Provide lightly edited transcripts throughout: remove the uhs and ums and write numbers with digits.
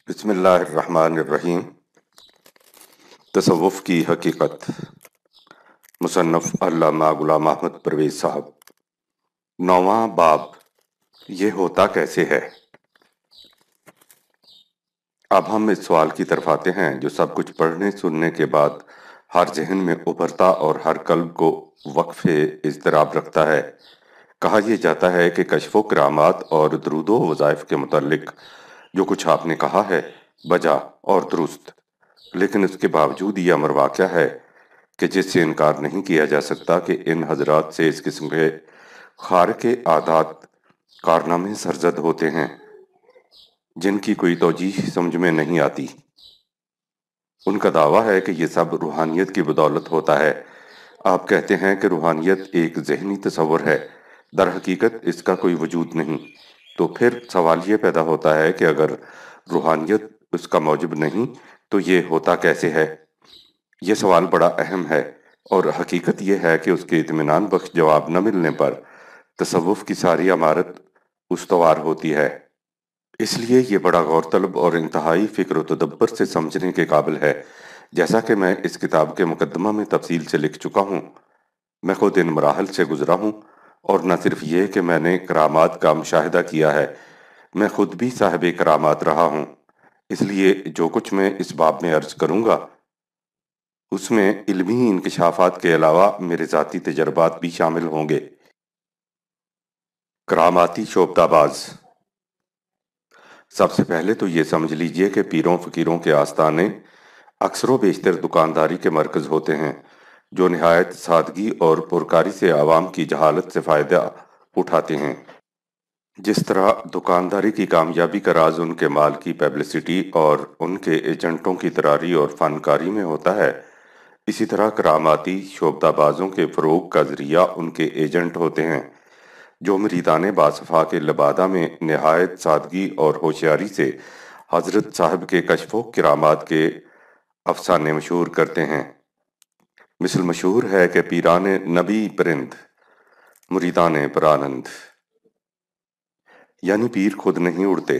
بسم اللہ الرحمن الرحیم۔ تصوف کی حقیقت، مصنف علامہ غلام احمد پرویز صاحب۔ 9واں باب، یہ ہوتا کیسے ہے؟ اب ہم اس سوال کی طرف آتے ہیں جو سب کچھ پڑھنے سننے کے بعد ہر ذہن میں ابھرتا اور ہر قلب کو وقف اضطراب رکھتا ہے۔ کہا یہ جاتا ہے کہ کشف و کرامات اور درود و وظائف کے متعلق جو کچھ آپ نے کہا ہے بجا اور درست، لیکن اس کے باوجود یہ امر واقعہ ہے کہ جس سے انکار نہیں کیا جا سکتا کہ ان حضرات سے اس قسم کے خارق عادات کارنامے سرزد ہوتے ہیں جن کی کوئی توجیہ سمجھ میں نہیں آتی۔ ان کا دعویٰ ہے کہ یہ سب روحانیت کی بدولت ہوتا ہے۔ آپ کہتے ہیں کہ روحانیت ایک ذہنی تصور ہے، در حقیقت اس کا کوئی وجود نہیں۔ تو پھر سوال یہ پیدا ہوتا ہے کہ اگر روحانیت اس کا موجب نہیں تو یہ ہوتا کیسے ہے؟ یہ سوال بڑا اہم ہے، اور حقیقت یہ ہے کہ اس کے اطمینان بخش جواب نہ ملنے پر تصوف کی ساری عمارت استوار ہوتی ہے۔ اس لیے یہ بڑا غور طلب اور انتہائی فکر و تدبر سے سمجھنے کے قابل ہے۔ جیسا کہ میں اس کتاب کے مقدمہ میں تفصیل سے لکھ چکا ہوں، میں خود ان مراحل سے گزرا ہوں، اور نہ صرف یہ کہ میں نے کرامات کا مشاہدہ کیا ہے، میں خود بھی صاحب کرامات رہا ہوں۔ اس لیے جو کچھ میں اس باب میں عرض کروں گا اس میں علمی انکشافات کے علاوہ میرے ذاتی تجربات بھی شامل ہوں گے۔ کراماتی شعبدہ باز۔ سب سے پہلے تو یہ سمجھ لیجئے کہ پیروں فقیروں کے آستانے اکثر و بیشتر دکانداری کے مرکز ہوتے ہیں، جو نہایت سادگی اور پرکاری سے عوام کی جہالت سے فائدہ اٹھاتے ہیں۔ جس طرح دکانداری کی کامیابی کا راز ان کے مال کی پبلسٹی اور ان کے ایجنٹوں کی تراری اور فنکاری میں ہوتا ہے، اسی طرح کراماتی شعبدہ بازوں کے فروغ کا ذریعہ ان کے ایجنٹ ہوتے ہیں، جو مریدان باصفا کے لبادہ میں نہایت سادگی اور ہوشیاری سے حضرت صاحب کے کشف و کرامات کے افسانے مشہور کرتے ہیں۔ مثل مشہور ہے کہ پیران نبی پرند، مریدان پرانند، یعنی پیر خود نہیں اڑتے،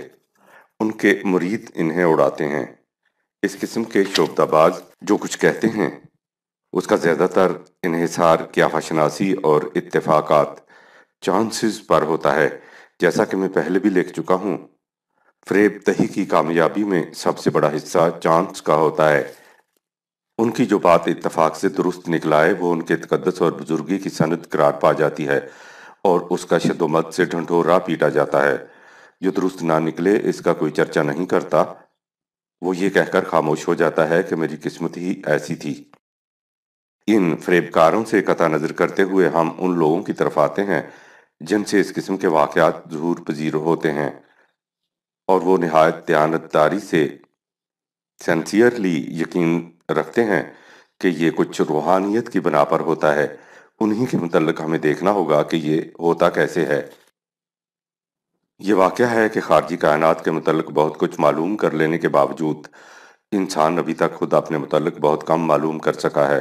ان کے مرید انہیں اڑاتے ہیں۔ اس قسم کے شعبدہ باز جو کچھ کہتے ہیں اس کا زیادہ تر انحصار قیافہ شناسی اور اتفاقات چانسز پر ہوتا ہے۔ جیسا کہ میں پہلے بھی لکھ چکا ہوں، فریب دہی کی کامیابی میں سب سے بڑا حصہ چانس کا ہوتا ہے۔ ان کی جو بات اتفاق سے درست نکلائے وہ ان کے تقدس اور بزرگی کی سند قرار پا جاتی ہے، اور اس کا شد و مد سے ڈھنڈورا پیٹا جاتا ہے۔ جو درست نہ نکلے اس کا کوئی چرچا نہیں کرتا، وہ یہ کہہ کر خاموش ہو جاتا ہے کہ میری قسمت ہی ایسی تھی۔ ان فریبکاروں سے قطع نظر کرتے ہوئے ہم ان لوگوں کی طرف آتے ہیں جن سے اس قسم کے واقعات ظہور پذیر ہوتے ہیں، اور وہ نہایت دیانتداری سے سینسیئرلی یقین رکھتے ہیں کہ یہ کچھ روحانیت کی بنا پر ہوتا ہے۔ انہی کے متعلق ہمیں دیکھنا ہوگا کہ یہ ہوتا کیسے ہے۔ یہ واقعہ ہے کہ خارجی کائنات کے متعلق بہت کچھ معلوم کر لینے کے باوجود انسان ابھی تک خود اپنے متعلق بہت کم معلوم کر سکا ہے۔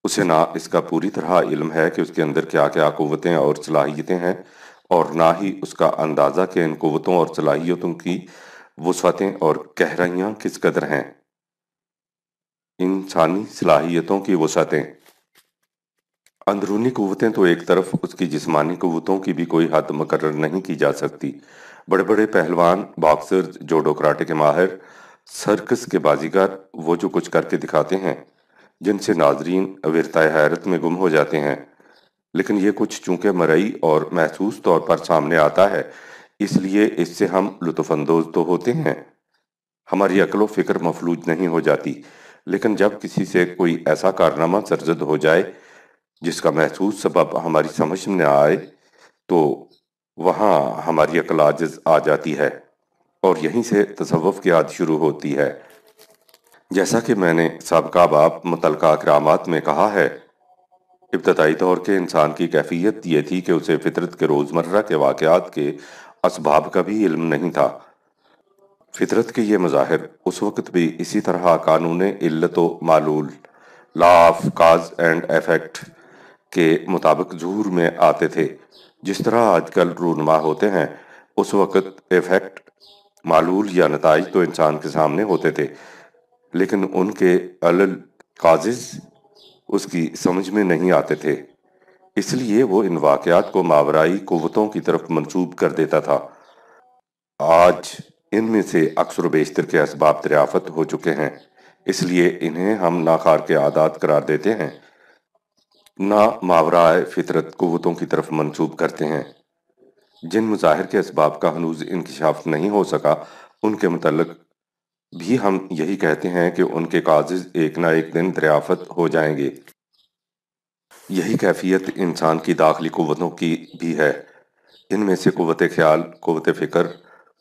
اسے نہ اس کا پوری طرح علم ہے کہ اس کے اندر کیا کیا قوتیں اور صلاحیتیں ہیں، اور نہ ہی اس کا اندازہ کہ ان قوتوں اور صلاحیتوں کی وسعتیں اور گہرائیاں کس قدر ہیں۔ انسانی صلاحیتوں کی وسعتیں، اندرونی قوتیں تو ایک طرف، اس کی جسمانی قوتوں کی بھی کوئی حد مقرر نہیں کی جا سکتی۔ بڑے بڑے پہلوان، باکسرز، جوڈو کراٹے کے ماہر، سرکس کے بازیگر وہ جو کچھ کر کے دکھاتے ہیں جن سے ناظرین ورطۂ حیرت میں گم ہو جاتے ہیں، لیکن یہ کچھ چونکہ مرئی اور محسوس طور پر سامنے آتا ہے اس لیے اس سے ہم لطف اندوز تو ہوتے ہیں، ہماری عقل و فکر مفلوج نہیں ہو جاتی۔ لیکن جب کسی سے کوئی ایسا کارنامہ سرزد ہو جائے جس کا محسوس سبب ہماری سمجھ میں نہ آئے تو وہاں ہماری عقل عاجز آ جاتی ہے، اور یہیں سے تصوف کی عاد شروع ہوتی ہے۔ جیسا کہ میں نے سابقہ باب متعلقہ کرامات میں کہا ہے، ابتدائی دور کے انسان کی کیفیت یہ تھی کہ اسے فطرت کے روزمرہ کے واقعات کے اسباب کا بھی علم نہیں تھا۔ فطرت کے یہ مظاہر اس وقت بھی اسی طرح قانون علت و معلول، law of cause and effect کے مطابق ظہور میں آتے تھے۔ جس طرح آج کل رونما ہوتے ہیں، اس وقت ایفیکٹ معلول یا نتائج تو انسان کے سامنے ہوتے تھے، لیکن ان کے علل کازز اس کی سمجھ میں نہیں آتے تھے، اس لیے وہ ان واقعات کو ماورائی قوتوں کی طرف منسوب کر دیتا تھا۔ آج ان میں سے اکثر و بیشتر کے اسباب دریافت ہو چکے ہیں، اس لیے انہیں ہم ناخوار کے عادات قرار دیتے ہیں، نہ ماورائے فطرت قوتوں کی طرف منسوب کرتے ہیں۔ جن مظاہر کے اسباب کا ہنوز انکشاف نہیں ہو سکا، ان کے متعلق بھی ہم یہی کہتے ہیں کہ ان کے کازز ایک نہ ایک دن دریافت ہو جائیں گے۔ یہی کیفیت انسان کی داخلی قوتوں کی بھی ہے۔ ان میں سے قوت خیال، قوت فکر،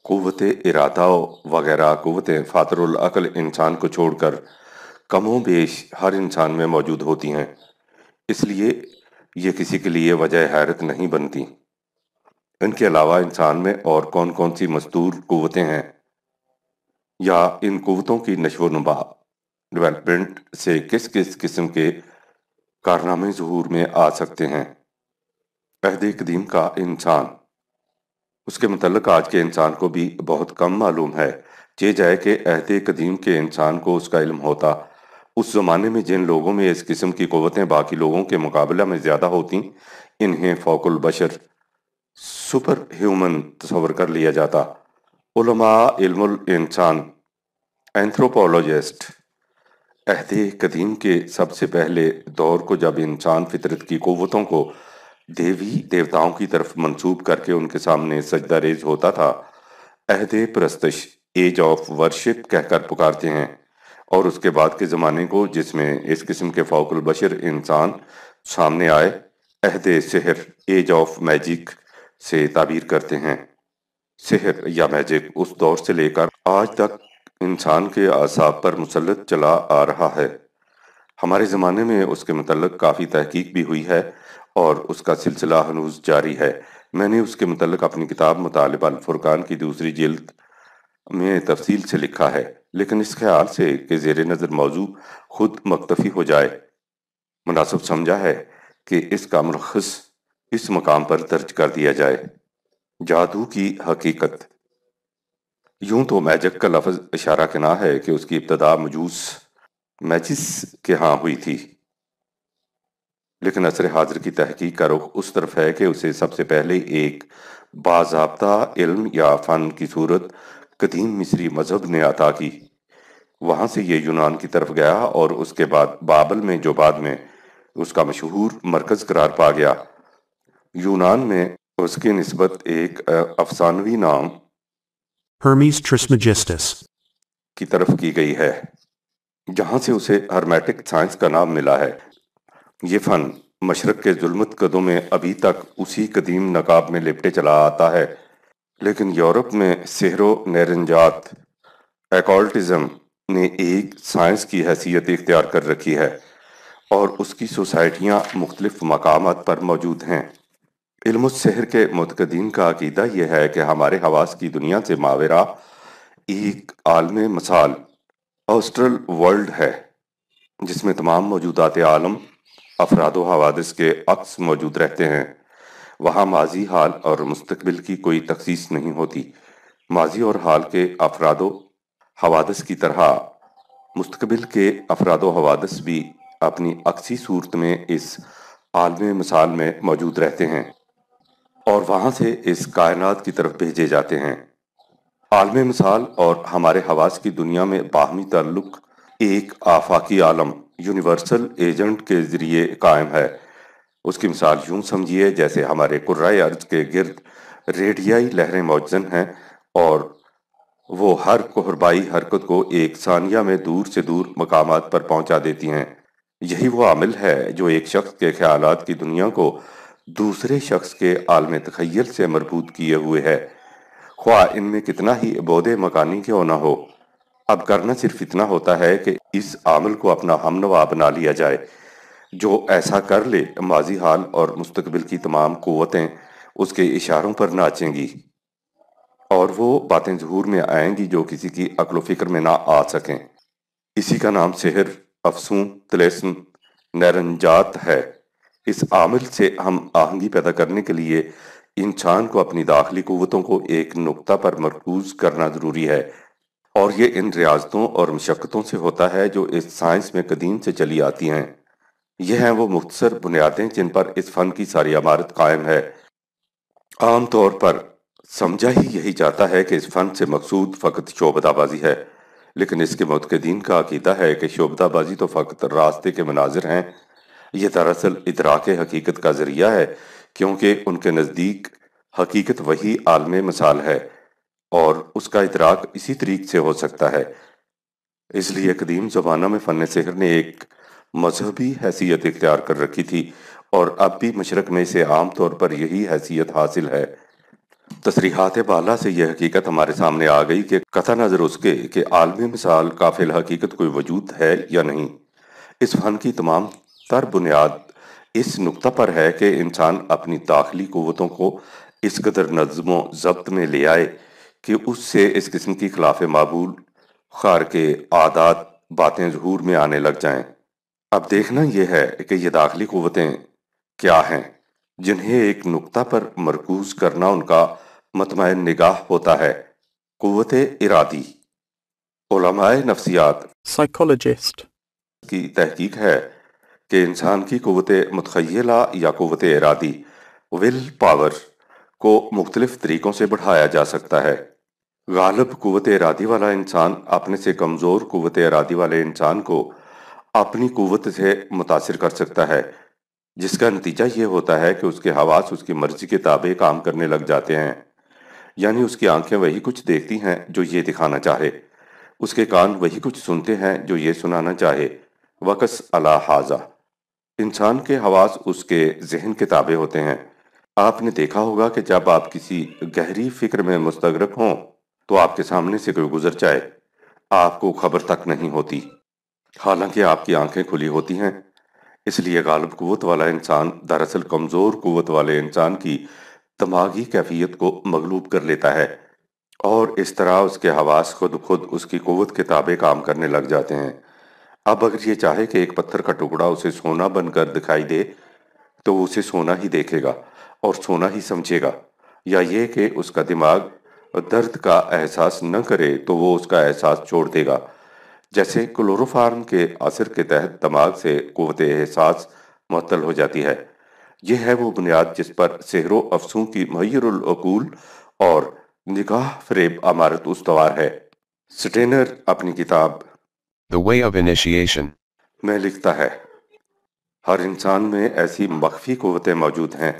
قوت ارادہ وغیرہ قوتیں فاطر العقل انسان کو چھوڑ کر کم و بیش ہر انسان میں موجود ہوتی ہیں، اس لیے یہ کسی کے لیے وجہ حیرت نہیں بنتی۔ ان کے علاوہ انسان میں اور کون کون سی مستور قوتیں ہیں، یا ان قوتوں کی نشو و نما ڈیولپمنٹ سے کس کس قسم کے کارنامے ظہور میں آ سکتے ہیں۔ عہد قدیم کا انسان، اس کے متعلق آج کے انسان کو بھی بہت کم معلوم ہے۔ یہ جائے کہ عہد قدیم کے انسان کو اس کا علم ہوتا، اس زمانے میں جن لوگوں میں اس قسم کی قوتیں باقی لوگوں کے مقابلہ میں زیادہ ہوتیں، انہیں فوق البشر، سپر ہیومن تصور کر لیا جاتا۔ علماء علم الانسان، اینتھروپولوجسٹ، عہد قدیم کے سب سے پہلے دور کو جب انسان فطرت کی قوتوں کو دیوتاؤں کی طرف منسوب کر کے ان کے سامنے سجدہ ریز ہوتا تھا، عہد پرستش، ایج آف ورشپ کہہ کر پکارتے ہیں، اور اس کے بعد کے زمانے کو جس میں اس قسم کے فوق البشر انسان سامنے آئے، عہد سحر، ایج آف میجک سے تعبیر کرتے ہیں۔ سحر یا میجک اس دور سے لے کر آج تک انسان کے اعصاب پر مسلط چلا آ رہا ہے۔ ہمارے زمانے میں اس کے متعلق کافی تحقیق بھی ہوئی ہے اور اس کا سلسلہ ہنوز جاری ہے۔ میں نے اس کے متعلق اپنی کتاب مطالبہ الفرقان کی دوسری جلد میں تفصیل سے لکھا ہے، لیکن اس خیال سے کہ زیر نظر موضوع خود مکتفی ہو جائے، مناسب سمجھا ہے کہ اس کا ملخص اس مقام پر درج کر دیا جائے۔ جادو کی حقیقت۔ یوں تو میجک کا لفظ اشارہ کناں ہے کہ اس کی ابتدا مجوس میجس کے ہاں ہوئی تھی، لیکن عصر حاضر کی تحقیق کا رخ اس طرف ہے کہ اسے سب سے پہلے ایک باضابطہ علم یا فن کی صورت قدیم مصری مذہب نے عطا کی۔ وہاں سے یہ یونان کی طرف گیا اور اس کے بعد بابل میں، جو بعد میں اس کا مشہور مرکز قرار پا گیا۔ یونان میں اس کی نسبت ایک افسانوی نام Hermes Trismegistus کی طرف کی گئی ہے، جہاں سے اسے ہرمیٹک سائنس کا نام ملا ہے۔ یہ فن مشرق کے ظلمت قدوں میں ابھی تک اسی قدیم نقاب میں لپٹے چلا آتا ہے، لیکن یورپ میں سحر و نیرنجات، ایکالٹزم نے ایک سائنس کی حیثیت اختیار کر رکھی ہے، اور اس کی سوسائٹیاں مختلف مقامات پر موجود ہیں۔ علم السحر کے معتقدین کا عقیدہ یہ ہے کہ ہمارے حواس کی دنیا سے ماوراء ایک عالم مثال، آسٹرل ورلڈ ہے، جس میں تمام موجودات عالم، افراد و حوادث کے عکس موجود رہتے ہیں۔ وہاں ماضی، حال اور مستقبل کی کوئی تخصیص نہیں ہوتی۔ ماضی اور حال کے افراد و حوادث کی طرح مستقبل کے افراد و حوادث بھی اپنی عکسی صورت میں اس عالم مثال میں موجود رہتے ہیں اور وہاں سے اس کائنات کی طرف بھیجے جاتے ہیں۔ عالم مثال اور ہمارے حواس کی دنیا میں باہمی تعلق ایک آفاقی عالم، یونیورسل ایجنٹ کے ذریعے قائم ہے۔ اس کی مثال یوں سمجھیے جیسے ہمارے کرۂ ارض کے گرد ریڈیائی لہریں موجزن ہیں، اور وہ ہر کہربائی حرکت کو ایک ثانیہ میں دور سے دور مقامات پر پہنچا دیتی ہیں۔ یہی وہ عامل ہے جو ایک شخص کے خیالات کی دنیا کو دوسرے شخص کے عالم تخیل سے مربوط کیے ہوئے ہے، خواہ ان میں کتنا ہی بعد مکانی کیوں نہ ہو۔ اب کرنا صرف اتنا ہوتا ہے کہ اس عامل کو اپنا ہمنوا بنا لیا جائے۔ جو ایسا کر لے، ماضی، حال اور مستقبل کی تمام قوتیں اس کے اشاروں پر ناچیں گی، اور وہ باتیں ظہور میں آئیں گی جو کسی کی عقل و فکر میں نہ آ سکیں۔ اسی کا نام سحر، افسون، طلسم، نیرنجات ہے۔ اس عامل سے ہم آہنگی پیدا کرنے کے لیے انسان کو اپنی داخلی قوتوں کو ایک نقطہ پر مرکوز کرنا ضروری ہے، اور یہ ان ریاضتوں اور مشقتوں سے ہوتا ہے جو اس سائنس میں قدیم سے چلی آتی ہیں۔ یہ ہیں وہ مختصر بنیادیں جن پر اس فن کی ساری عمارت قائم ہے۔ عام طور پر سمجھا ہی یہی جاتا ہے کہ اس فن سے مقصود فقط شعبدہ بازی ہے، لیکن اس کے منتقدین کا عقیدہ ہے کہ شعبدہ بازی تو فقط راستے کے مناظر ہیں۔ یہ دراصل ادراک حقیقت کا ذریعہ ہے، کیونکہ ان کے نزدیک حقیقت وہی عالم مثال ہے اور اس کا ادراک اسی طریق سے ہو سکتا ہے۔ اس لیے قدیم زمانہ میں فن سحر نے ایک مذہبی حیثیت اختیار کر رکھی تھی، اور اب بھی مشرق میں اسے عام طور پر یہی حیثیت حاصل ہے۔ تصریحات بالا سے یہ حقیقت ہمارے سامنے آ گئی کہ قطع نظر اس کے کہ عالم مثال کا فی الحقیقت کوئی وجود ہے یا نہیں، اس فن کی تمام تر بنیاد اس نقطہ پر ہے کہ انسان اپنی داخلی قوتوں کو اس قدر نظم و ضبط میں لے آئے کہ اس سے اس قسم کی خلاف معمول خارقے عادات باتیں ظہور میں آنے لگ جائیں۔ اب دیکھنا یہ ہے کہ یہ داخلی قوتیں کیا ہیں جنہیں ایک نقطہ پر مرکوز کرنا ان کا مطمئن نگاہ ہوتا ہے۔ قوت ارادی۔ علماء نفسیات Psychologist. کی تحقیق ہے کہ انسان کی قوت متخیلہ یا قوت ارادی ول پاور کو مختلف طریقوں سے بڑھایا جا سکتا ہے۔ غالب قوت ارادی والا انسان اپنے سے کمزور قوت ارادی والے انسان کو اپنی قوت سے متاثر کر سکتا ہے، جس کا نتیجہ یہ ہوتا ہے کہ اس کے حواس اس کی مرضی کے تابع کام کرنے لگ جاتے ہیں۔ یعنی اس کی آنکھیں وہی کچھ دیکھتی ہیں جو یہ دکھانا چاہے، اس کے کان وہی کچھ سنتے ہیں جو یہ سنانا چاہے۔ وقص علی ھذا، انسان کے حواس اس کے ذہن کے تابع ہوتے ہیں۔ آپ نے دیکھا ہوگا کہ جب آپ کسی گہری فکر میں مستغرق ہوں تو آپ کے سامنے سے کوئی گزر جائے، آپ کو خبر تک نہیں ہوتی، حالانکہ آپ کی آنکھیں کھلی ہوتی ہیں۔ اس لیے غالب قوت والا انسان دراصل کمزور قوت والے انسان کی دماغی کیفیت کو مغلوب کر لیتا ہے، اور اس طرح اس کے حواس خود بخود اس کی قوت کے تابع کام کرنے لگ جاتے ہیں۔ اب اگر یہ چاہے کہ ایک پتھر کا ٹکڑا اسے سونا بن کر دکھائی دے تو وہ اسے سونا ہی دیکھے گا اور سونا ہی سمجھے گا، یا یہ کہ اس کا دماغ درد کا احساس نہ کرے تو وہ اس کا احساس چھوڑ دے گا۔ جیسے کلوروفارم کے اثر کے تحت دماغ سے قوت احساس معطل ہو جاتی ہے۔ یہ ہے وہ بنیاد جس پر سحر و افسوں کی محیر العقول اور نگاہ فریب عمارت استوار ہے۔ سٹینر اپنی کتاب The Way of Initiation. میں لکھتا ہے، ہر انسان میں ایسی مخفی قوتیں موجود ہیں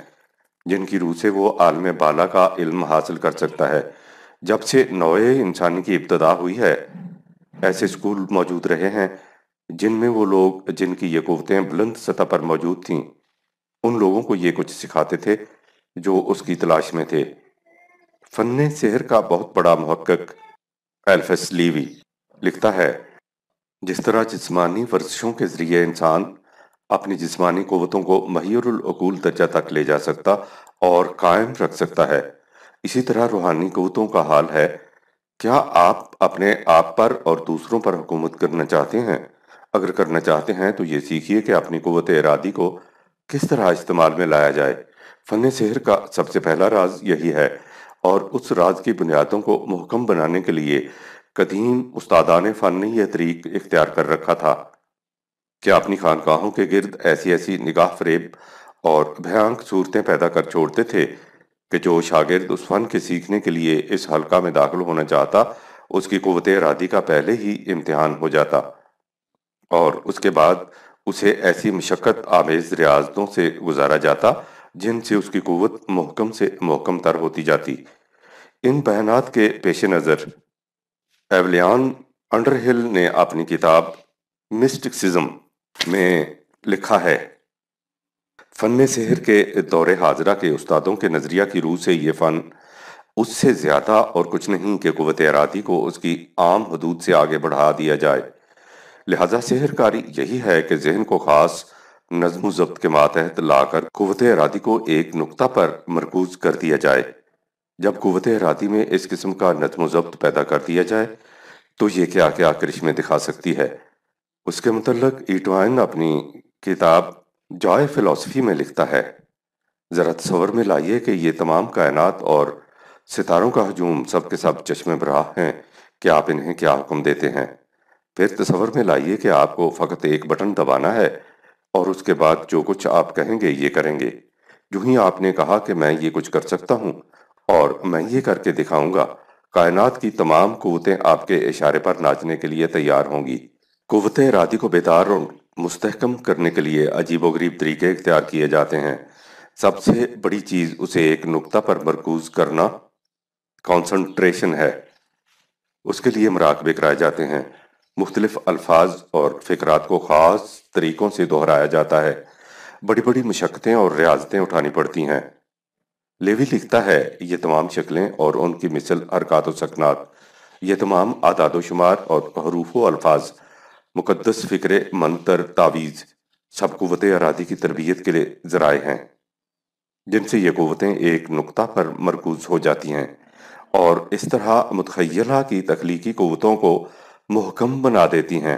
جن کی روح سے وہ عالم بالا کا علم حاصل کر سکتا ہے۔ جب سے نوع انسانی کی ابتدا ہوئی ہے، ایسے اسکول موجود رہے ہیں جن میں وہ لوگ جن کی یہ قوتیں بلند سطح پر موجود تھیں ان لوگوں کو یہ کچھ سکھاتے تھے جو اس کی تلاش میں تھے۔ فن سحر کا بہت بڑا محقق ایلفس لیوی لکھتا ہے، جس طرح جسمانی ورزشوں کے ذریعے انسان اپنی جسمانی قوتوں کو محیر العقول درجہ تک لے جا سکتا اور قائم رکھ سکتا ہے، اسی طرح روحانی قوتوں کا حال ہے۔ کیا آپ اپنے آپ پر اور دوسروں پر حکومت کرنا چاہتے ہیں؟ اگر کرنا چاہتے ہیں تو یہ سیکھیے کہ اپنی قوت ارادی کو کس طرح استعمال میں لایا جائے۔ فن سحر کا سب سے پہلا راز یہی ہے، اور اس راز کی بنیادوں کو محکم بنانے کے لیے قدیم استادان فن نے یہ طریق اختیار کر رکھا تھا کہ اپنی خانقاہوں کے گرد ایسی ایسی نگاہ فریب اور بھیانک صورتیں پیدا کر چھوڑتے تھے کہ جو شاگرد اس فن کے سیکھنے کے لیے اس حلقہ میں داخل ہونا چاہتا اس کی قوت ارادی کا پہلے ہی امتحان ہو جاتا، اور اس کے بعد اسے ایسی مشقت آمیز ریاضتوں سے گزارا جاتا جن سے اس کی قوت محکم سے محکم تر ہوتی جاتی۔ ان بیانات کے پیش نظر ایولیان انڈرہل نے اپنی کتاب مسٹکسزم میں لکھا ہے، فن سحر کے دور حاضرہ کے استادوں کے نظریہ کی روح سے یہ فن اس سے زیادہ اور کچھ نہیں کہ قوت ارادی کو اس کی عام حدود سے آگے بڑھا دیا جائے۔ لہذا سحر کاری یہی ہے کہ ذہن کو خاص نظم و ضبط کے ماتحت لا کر قوت ارادی کو ایک نقطہ پر مرکوز کر دیا جائے۔ جب قوت ارادی میں اس قسم کا نظم و ضبط پیدا کر دیا جائے تو یہ کیا کیا کرشمے دکھا سکتی ہے۔ اس کے متعلق ایٹوائن اپنی کتاب جوائے فلسفی میں لکھتا ہے، ذرا تصور میں لائیے کہ یہ تمام کائنات اور ستاروں کا ہجوم سب کے سب چشم براہ ہیں کہ آپ انہیں کیا حکم دیتے ہیں۔ پھر تصور میں لائیے کہ آپ کو فقط ایک بٹن دبانا ہے اور اس کے بعد جو کچھ آپ کہیں گے یہ کریں گے۔ جو ہی آپ نے کہا کہ میں یہ کچھ کر سکتا ہوں اور میں یہ کر کے دکھاؤں گا، کائنات کی تمام قوتیں آپ کے اشارے پر ناچنے کے لیے تیار ہوں گی۔ قوت ارادی کو بیدار اور مستحکم کرنے کے لیے عجیب و غریب طریقے اختیار کیے جاتے ہیں۔ سب سے بڑی چیز اسے ایک نقطہ پر مرکوز کرنا، کانسنٹریشن ہے۔ اس کے لیے مراقبے کرائے جاتے ہیں، مختلف الفاظ اور فقرات کو خاص طریقوں سے دہرایا جاتا ہے، بڑی بڑی مشقتیں اور ریاضتیں اٹھانی پڑتی ہیں۔ لیوی لکھتا ہے، یہ تمام شکلیں اور ان کی مثل حرکات و سکنات، یہ تمام اعداد و شمار اور حروف و الفاظ، مقدس فکرے، منتر، تعویذ، سب قوت ارادی کی تربیت کے لیے ذرائع ہیں، جن سے یہ قوتیں ایک نقطہ پر مرکوز ہو جاتی ہیں اور اس طرح متخیلہ کی تخلیقی قوتوں کو محکم بنا دیتی ہیں۔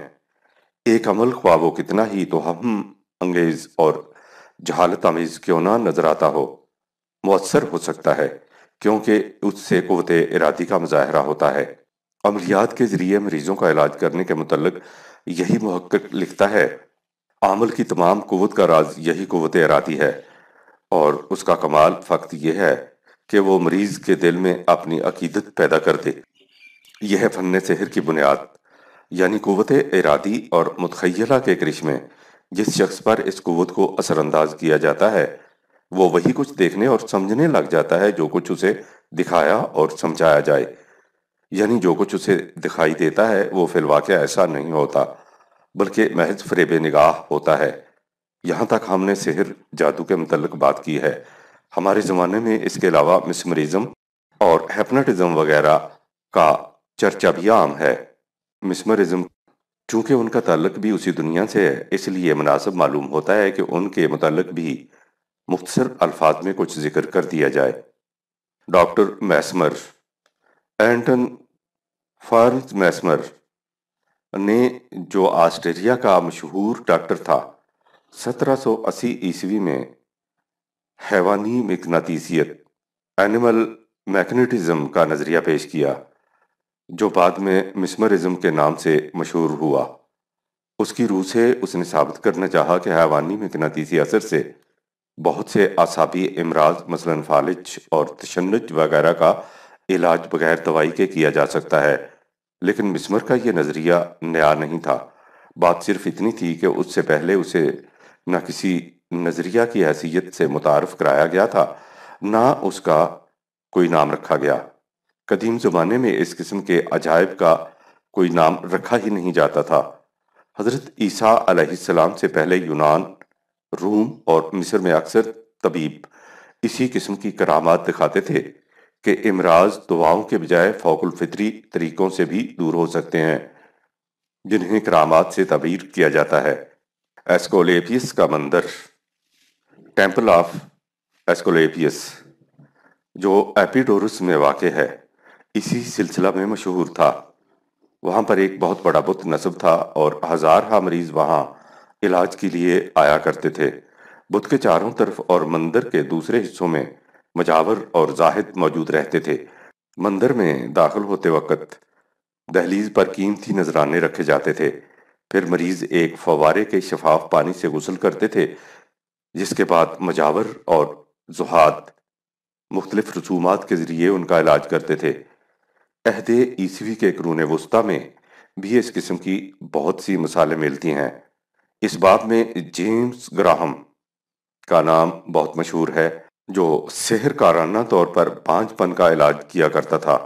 ایک عمل خواہ وہ کتنا ہی توہم انگیز اور جہالت آمیز کیوں نہ نظر آتا ہو، مؤثر ہو سکتا ہے، کیونکہ اس سے قوت ارادی کا مظاہرہ ہوتا ہے۔ عملیات کے ذریعے مریضوں کا علاج کرنے کے متعلق یہی محقق لکھتا ہے، عمل کی تمام قوت کا راز یہی قوت ارادی ہے، اور اس کا کمال فقط یہ ہے کہ وہ مریض کے دل میں اپنی عقیدت پیدا کر دے۔ یہ ہے فن سحر کی بنیاد، یعنی قوت ارادی اور متخیلہ کے کرشمے۔ جس شخص پر اس قوت کو اثر انداز کیا جاتا ہے، وہ وہی کچھ دیکھنے اور سمجھنے لگ جاتا ہے جو کچھ اسے دکھایا اور سمجھایا جائے، یعنی جو کچھ اسے دکھائی دیتا ہے وہ فی الواقع ایسا نہیں ہوتا، بلکہ محض فریب نگاہ ہوتا ہے۔ یہاں تک ہم نے سحر، جادو کے متعلق بات کی ہے۔ ہمارے زمانے میں اس کے علاوہ مسمرزم اور ہیپناٹزم وغیرہ کا چرچا بھی عام ہے۔ مسمرزم، چونکہ ان کا تعلق بھی اسی دنیا سے ہے، اس لیے مناسب معلوم ہوتا ہے کہ ان کے متعلق بھی مختصر الفاظ میں کچھ ذکر کر دیا جائے۔ ڈاکٹر میسمر، اینٹن فارنز میسمر نے، جو آسٹریلیا کا مشہور ڈاکٹر تھا، 1780 میں حیوانی مقناطیسیت، اینیمل میگنیٹزم کا نظریہ پیش کیا، جو بعد میں مسمرزم کے نام سے مشہور ہوا۔ اس کی روح سے اس نے ثابت کرنا چاہا کہ حیوانی مقناطیسی اثر سے بہت سے اعصابی امراض مثلا فالج اور تشنج وغیرہ کا علاج بغیر دوائی کے کیا جا سکتا ہے، لیکن مسمر کا یہ نظریہ نیا نہیں تھا۔ بات صرف اتنی تھی کہ اس سے پہلے اسے نہ کسی نظریہ کی حیثیت سے متعارف کرایا گیا تھا، نہ اس کا کوئی نام رکھا گیا۔ قدیم زمانے میں اس قسم کے عجائب کا کوئی نام رکھا ہی نہیں جاتا تھا۔ حضرت عیسیٰ علیہ السلام سے پہلے یونان، روم اور مصر میں اکثر طبیب اسی قسم کی کرامات دکھاتے تھے کہ امراض دواؤں کے بجائے فوق الفطری طریقوں سے بھی دور ہو سکتے ہیں، جنہیں کرامات سے تعبیر کیا جاتا ہے۔ ایسکولیپیس کا مندر، ٹیمپل آف ایسکولیپیس، جو ایپیڈورس میں واقع ہے، اسی سلسلہ میں مشہور تھا۔ وہاں پر ایک بہت بڑا بت نصب تھا اور ہزارہ مریض وہاں علاج کے لیے آیا کرتے تھے۔ بت کے چاروں طرف اور مندر کے دوسرے حصوں میں مجاور اور زاہد موجود رہتے تھے۔ مندر میں داخل ہوتے وقت دہلیز پر قیمتی نذرانے رکھے جاتے تھے، پھر مریض ایک فوارے کے شفاف پانی سے غسل کرتے تھے، جس کے بعد مجاور اور زہاد مختلف رسومات کے ذریعے ان کا علاج کرتے تھے۔ عہد عیسوی کے قرون وسطیٰ میں بھی اس قسم کی بہت سی مثالیں ملتی ہیں۔ اس باب میں جیمز گراہم کا نام بہت مشہور ہے، جو سحر کارانہ طور پر پانچ پن کا علاج کیا کرتا تھا۔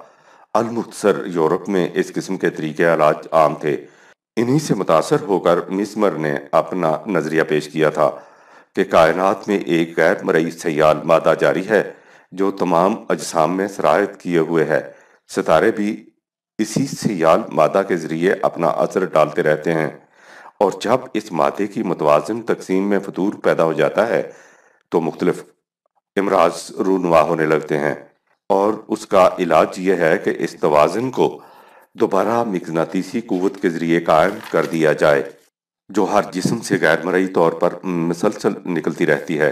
المختصر یورپ میں اس قسم کے طریقے علاج عام تھے۔ انہی سے متاثر ہو کر مسمر نے اپنا نظریہ پیش کیا تھا کہ کائنات میں ایک غیر مرئی سیال مادہ جاری ہے جو تمام اجسام میں سرایت کیے ہوئے ہے۔ ستارے بھی اسی سیال مادہ کے ذریعے اپنا اثر ڈالتے رہتے ہیں، اور جب اس مادے کی متوازن تقسیم میں فطور پیدا ہو جاتا ہے تو مختلف امراض رونما ہونے لگتے ہیں، اور اس کا علاج یہ ہے کہ اس توازن کو دوبارہ مقناطیسی قوت کے ذریعے قائم کر دیا جائے، جو ہر جسم سے غیر مرئی طور پر مسلسل نکلتی رہتی ہے۔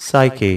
Psyche.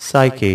Psyche.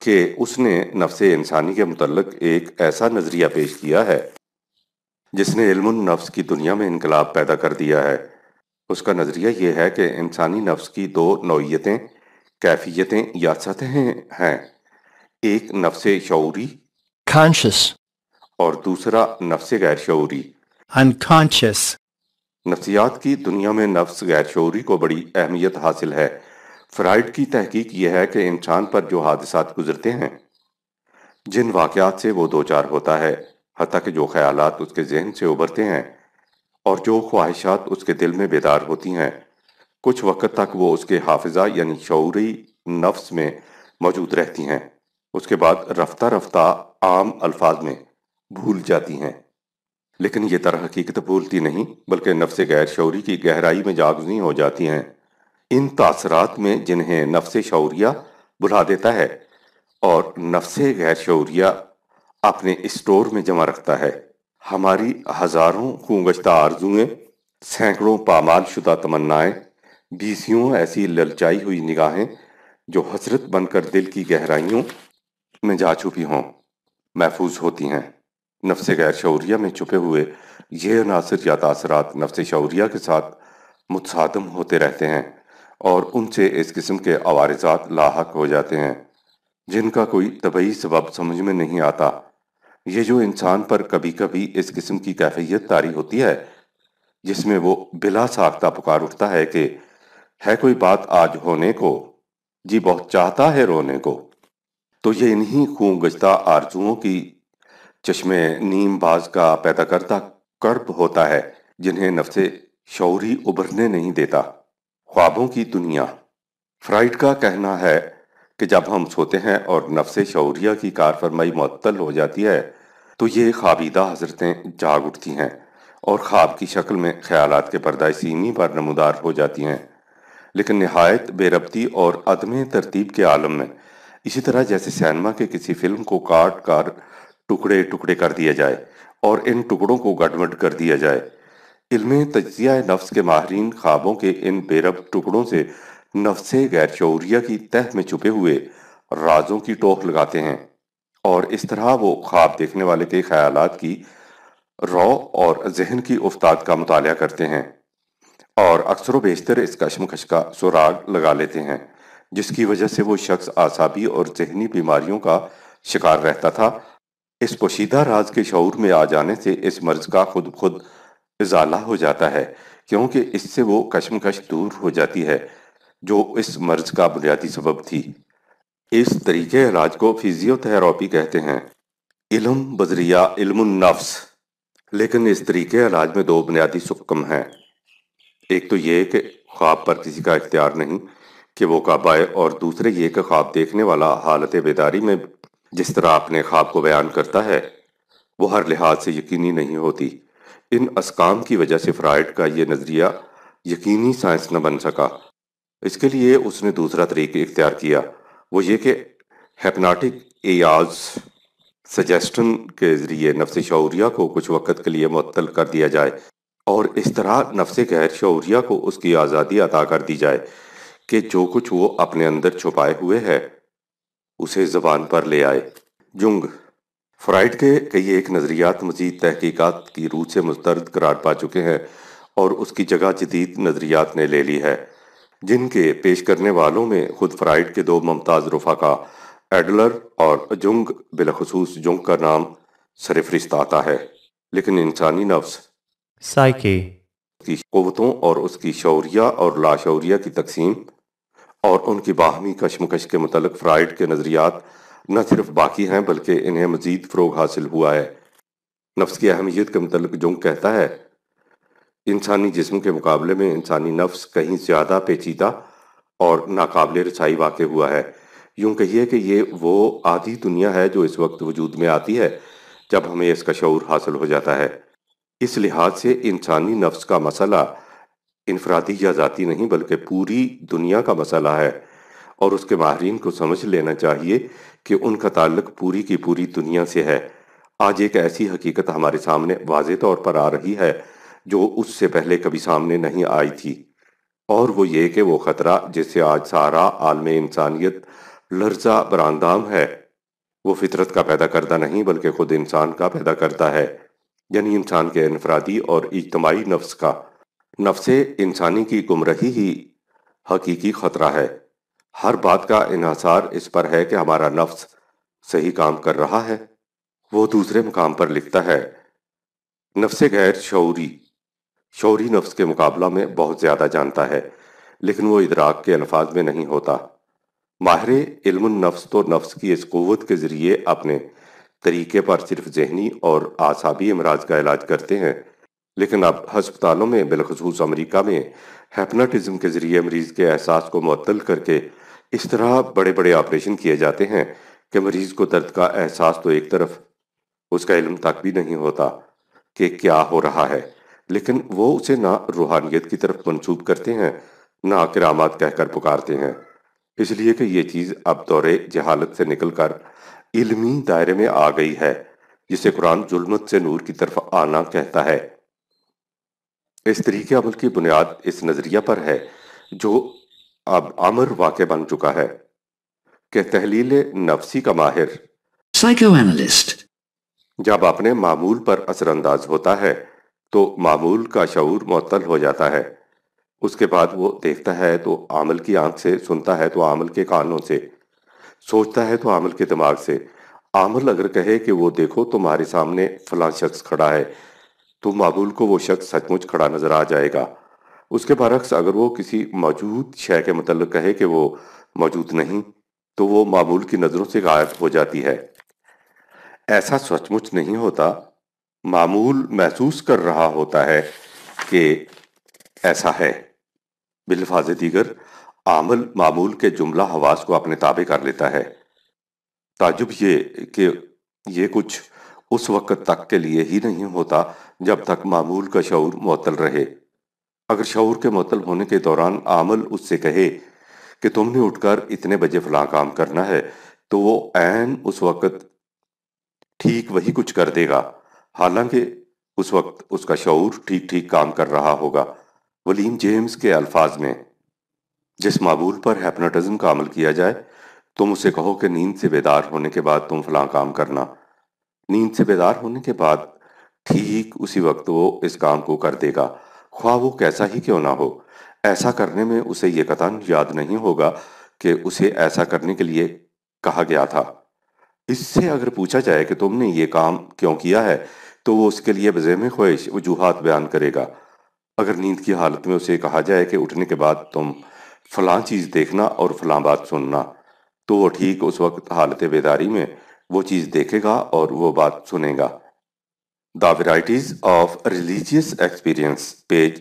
کہ اس نے نفس انسانی کے متعلق ایک ایسا نظریہ پیش کیا ہے جس نے علم النفس کی دنیا میں انقلاب پیدا کر دیا ہے۔ اس کا نظریہ یہ ہے کہ انسانی نفس کی دو نوعیتیں، کیفیتیں یا سطحیں ہیں، ایک نفس شعوری conscious, اور دوسرا نفس غیر شعوری۔ unconscious, نفسیات کی دنیا میں نفس غیر شعوری کو بڑی اہمیت حاصل ہے۔ فرائڈ کی تحقیق یہ ہے کہ انسان پر جو حادثات گزرتے ہیں، جن واقعات سے وہ دوچار ہوتا ہے، حتیٰ کہ جو خیالات اس کے ذہن سے ابھرتے ہیں اور جو خواہشات اس کے دل میں بیدار ہوتی ہیں، کچھ وقت تک وہ اس کے حافظہ یعنی شعوری نفس میں موجود رہتی ہیں، اس کے بعد رفتہ رفتہ عام الفاظ میں بھول جاتی ہیں۔ لیکن یہ در حقیقت بھولتی نہیں، بلکہ نفس غیر شعوری کی گہرائی میں جاگزیں ہو جاتی ہیں۔ ان تاثرات میں جنہیں نفس شعوریہ بھلا دیتا ہے اور نفس غیر شعوریہ اپنے اسٹور میں جمع رکھتا ہے، ہماری ہزاروں خونگشتہ آرزوئیں، سینکڑوں پامال شدہ تمنائیں، بیسیوں ایسی للچائی ہوئی نگاہیں جو حسرت بن کر دل کی گہرائیوں میں جا چھپی ہوں، محفوظ ہوتی ہیں۔ نفس غیر شعوریہ میں چھپے ہوئے یہ عناصر یا تاثرات نفس شعوریہ کے ساتھ متصادم ہوتے رہتے ہیں اور ان سے اس قسم کے عوارضات لاحق ہو جاتے ہیں جن کا کوئی طبعی سبب سمجھ میں نہیں آتا۔ یہ جو انسان پر کبھی کبھی اس قسم کی کیفیت طاری ہوتی ہے جس میں وہ بلا ساختہ پکار اٹھتا ہے کہ ہے کوئی بات آج ہونے کو، جی بہت چاہتا ہے رونے کو، تو یہ انہی خون گشتہ آرزوؤں کی چشم نیم باز کا پیدا کردہ کرب ہوتا ہے جنہیں نفس شعوری ابھرنے نہیں دیتا۔ خوابوں کی دنیا۔ فرائڈ کا کہنا ہے کہ جب ہم سوتے ہیں اور نفس شعوریہ کی کار فرمائی معطل ہو جاتی ہے تو یہ خوابیدہ حضرتیں جاگ اٹھتی ہیں اور خواب کی شکل میں خیالات کے پردہ سیمی پر نمودار ہو جاتی ہیں، لیکن نہایت بے ربطی اور عدم ترتیب کے عالم میں، اسی طرح جیسے سینما کے کسی فلم کو کاٹ کر ٹکڑے ٹکڑے کر دیا جائے اور ان ٹکڑوں کو گڈمڈ کر دیا جائے۔ علم تجزیہ نفس کے ماہرین خوابوں کے ان بے ربط ٹکڑوں سے نفس غیر شعوریہ کی تہ میں چھپے ہوئے رازوں کی ٹوک لگاتے ہیں، اور اس طرح وہ خواب دیکھنے والے کے خیالات کی رو اور ذہن کی افتاد کا مطالعہ کرتے ہیں اور اکثر و بیشتر اس کشمکش کا سراغ لگا لیتے ہیں جس کی وجہ سے وہ شخص اعصابی اور ذہنی بیماریوں کا شکار رہتا تھا۔ اس پوشیدہ راز کے شعور میں آ جانے سے اس مرض کا خود ازالہ ہو جاتا ہے، کیونکہ اس سے وہ کشمکش دور ہو جاتی ہے جو اس مرض کا بنیادی سبب تھی۔ اس طریقے علاج کو فزیو تھراپی کہتے ہیں، علم بذریعہ علم النفس۔ لیکن اس طریقے علاج میں دو بنیادی سکم ہیں، ایک تو یہ کہ خواب پر کسی کا اختیار نہیں کہ وہ کب آئے، اور دوسرے یہ کہ خواب دیکھنے والا حالت بیداری میں جس طرح اپنے خواب کو بیان کرتا ہے وہ ہر لحاظ سے یقینی نہیں ہوتی۔ ان اسکام کی وجہ سے فرائڈ کا یہ نظریہ یقینی سائنس نہ بن سکا۔ اس کے لیے اس نے دوسرا طریقہ اختیار کیا، وہ یہ کہ ہیپناٹک ایاز سجیسٹن کے ذریعے نفس شعوریہ کو کچھ وقت کے لیے معطل کر دیا جائے اور اس طرح نفس غیر شعوریہ کو اس کی آزادی عطا کر دی جائے کہ جو کچھ وہ اپنے اندر چھپائے ہوئے ہے اسے زبان پر لے آئے۔ جنگ۔ فرائڈ کے کئی ایک نظریات مزید تحقیقات کی روح سے مسترد قرار پا چکے ہیں اور اس کی جگہ جدید نظریات نے لے لی ہے جن کے پیش کرنے والوں میں خود فرائڈ کے دو ممتاز رفقا ایڈلر اور جنگ، بالخصوص جنگ کا نام سر فہرست آتا ہے۔ لیکن انسانی نفس psyche, کی قوتوں اور اس کی شعوریہ اور لاشعوریہ کی تقسیم اور ان کی باہمی کشمکش کے متعلق فرائڈ کے نظریات نہ صرف باقی ہیں بلکہ انہیں مزید فروغ حاصل ہوا ہے۔ نفس کی اہمیت کے متعلق جنگ کہتا ہے، انسانی جسم کے مقابلے میں انسانی نفس کہیں زیادہ پیچیدہ اور ناقابل رسائی واقع ہوا ہے۔ یوں کہیے کہ یہ وہ آدھی دنیا ہے جو اس وقت وجود میں آتی ہے جب ہمیں اس کا شعور حاصل ہو جاتا ہے۔ اس لحاظ سے انسانی نفس کا مسئلہ انفرادی یا ذاتی نہیں بلکہ پوری دنیا کا مسئلہ ہے، اور اس کے ماہرین کو سمجھ لینا چاہیے کہ ان کا تعلق پوری کی پوری دنیا سے ہے۔ آج ایک ایسی حقیقت ہمارے سامنے واضح طور پر آ رہی ہے جو اس سے پہلے کبھی سامنے نہیں آئی تھی، اور وہ یہ کہ وہ خطرہ جس سے آج سارا عالم انسانیت لرزہ براندام ہے، وہ فطرت کا پیدا کردہ نہیں بلکہ خود انسان کا پیدا کرتا ہے، یعنی انسان کے انفرادی اور اجتماعی نفس کا۔ نفس انسانی کی گمراہی ہی حقیقی خطرہ ہے۔ ہر بات کا انحصار اس پر ہے کہ ہمارا نفس صحیح کام کر رہا ہے۔ وہ دوسرے مقام پر لکھتا ہے، نفس غیر شعوری نفس کے مقابلہ میں بہت زیادہ جانتا ہے، لیکن وہ ادراک کے الفاظ میں نہیں ہوتا۔ ماہر علم النفس تو نفس کی اس قوت کے ذریعے اپنے طریقے پر صرف ذہنی اور اعصابی امراض کا علاج کرتے ہیں، لیکن اب ہسپتالوں میں بالخصوص امریکہ میں ہیپناٹزم کے ذریعے مریض کے احساس کو معطل کر کے اس طرح بڑے بڑے آپریشن کیے جاتے ہیں کہ مریض کو درد کا احساس تو ایک طرف، اس کا علم تک بھی نہیں ہوتا کہ کیا ہو رہا ہے، لیکن وہ اسے نہ روحانیت کی طرف منسوب کرتے ہیں نہ کرامات کہہ کر پکارتے ہیں، اس لیے کہ یہ چیز اب دور جہالت سے نکل کر علمی دائرے میں آ گئی ہے، جسے قرآن ظلمت سے نور کی طرف آنا کہتا ہے۔ اس طریقے عمل کی بنیاد اس نظریہ پر ہے جو اب امر واقع بن چکا ہے کہ تحلیل نفسی کا ماہر Psychoanalyst. جب اپنے معمول پر اثر انداز ہوتا ہے تو معمول کا شعور معطل ہو جاتا ہے، اس کے بعد وہ دیکھتا ہے تو عامل کی آنکھ سے، سنتا ہے تو عامل کے کانوں سے، سوچتا ہے تو عامل کے دماغ سے۔ عامل اگر کہے کہ وہ دیکھو تمہارے سامنے فلاں شخص کھڑا ہے تو معمول کو وہ شخص سچ مچ کھڑا نظر آ جائے گا۔ اس کے برعکس اگر وہ کسی موجود شے کے متعلق کہے کہ وہ موجود نہیں تو وہ معمول کی نظروں سے غائب ہو جاتی ہے۔ ایسا سچ مچ نہیں ہوتا، معمول محسوس کر رہا ہوتا ہے کہ ایسا ہے۔ بالفاظ دیگر عامل معمول کے جملہ حواس کو اپنے تابع کر لیتا ہے۔ تعجب یہ کہ یہ کچھ اس وقت تک کے لیے ہی نہیں ہوتا جب تک معمول کا شعور معطل رہے۔ اگر شعور کے معطل ہونے کے دوران عامل اس سے کہے کہ تم نے اٹھ کر اتنے بجے فلاں کام کرنا ہے تو وہ عین اس وقت ٹھیک وہی کچھ کر دے گا، حالانکہ اس وقت اس کا شعور ٹھیک ٹھیک کام کر رہا ہوگا۔ ولیم جیمز کے الفاظ میں، جس معمول پر ہیپناٹزم کا عمل کیا جائے، تم اسے کہو کہ نیند سے بیدار ہونے کے بعد تم فلاں کام کرنا، نیند سے بیدار ہونے کے بعد ٹھیک اسی وقت وہ اس کام کو کر دے گا، خواہ وہ کیسا ہی کیوں نہ ہو۔ ایسا کرنے میں اسے یہ قطعاً یاد نہیں ہوگا کہ اسے ایسا کرنے کے لیے کہا گیا تھا۔ اس سے اگر پوچھا جائے کہ تم نے یہ کام کیوں کیا ہے تو وہ اس کے لیے بذمِ خواہش وجوہات بیان کرے گا۔ اگر نیند کی حالت میں اسے کہا جائے کہ اٹھنے کے بعد تم فلاں چیز دیکھنا اور فلاں بات سننا، تو وہ ٹھیک اس وقت حالت بیداری میں وہ چیز دیکھے گا اور وہ بات سنے گا۔ The varieties of religious experience, page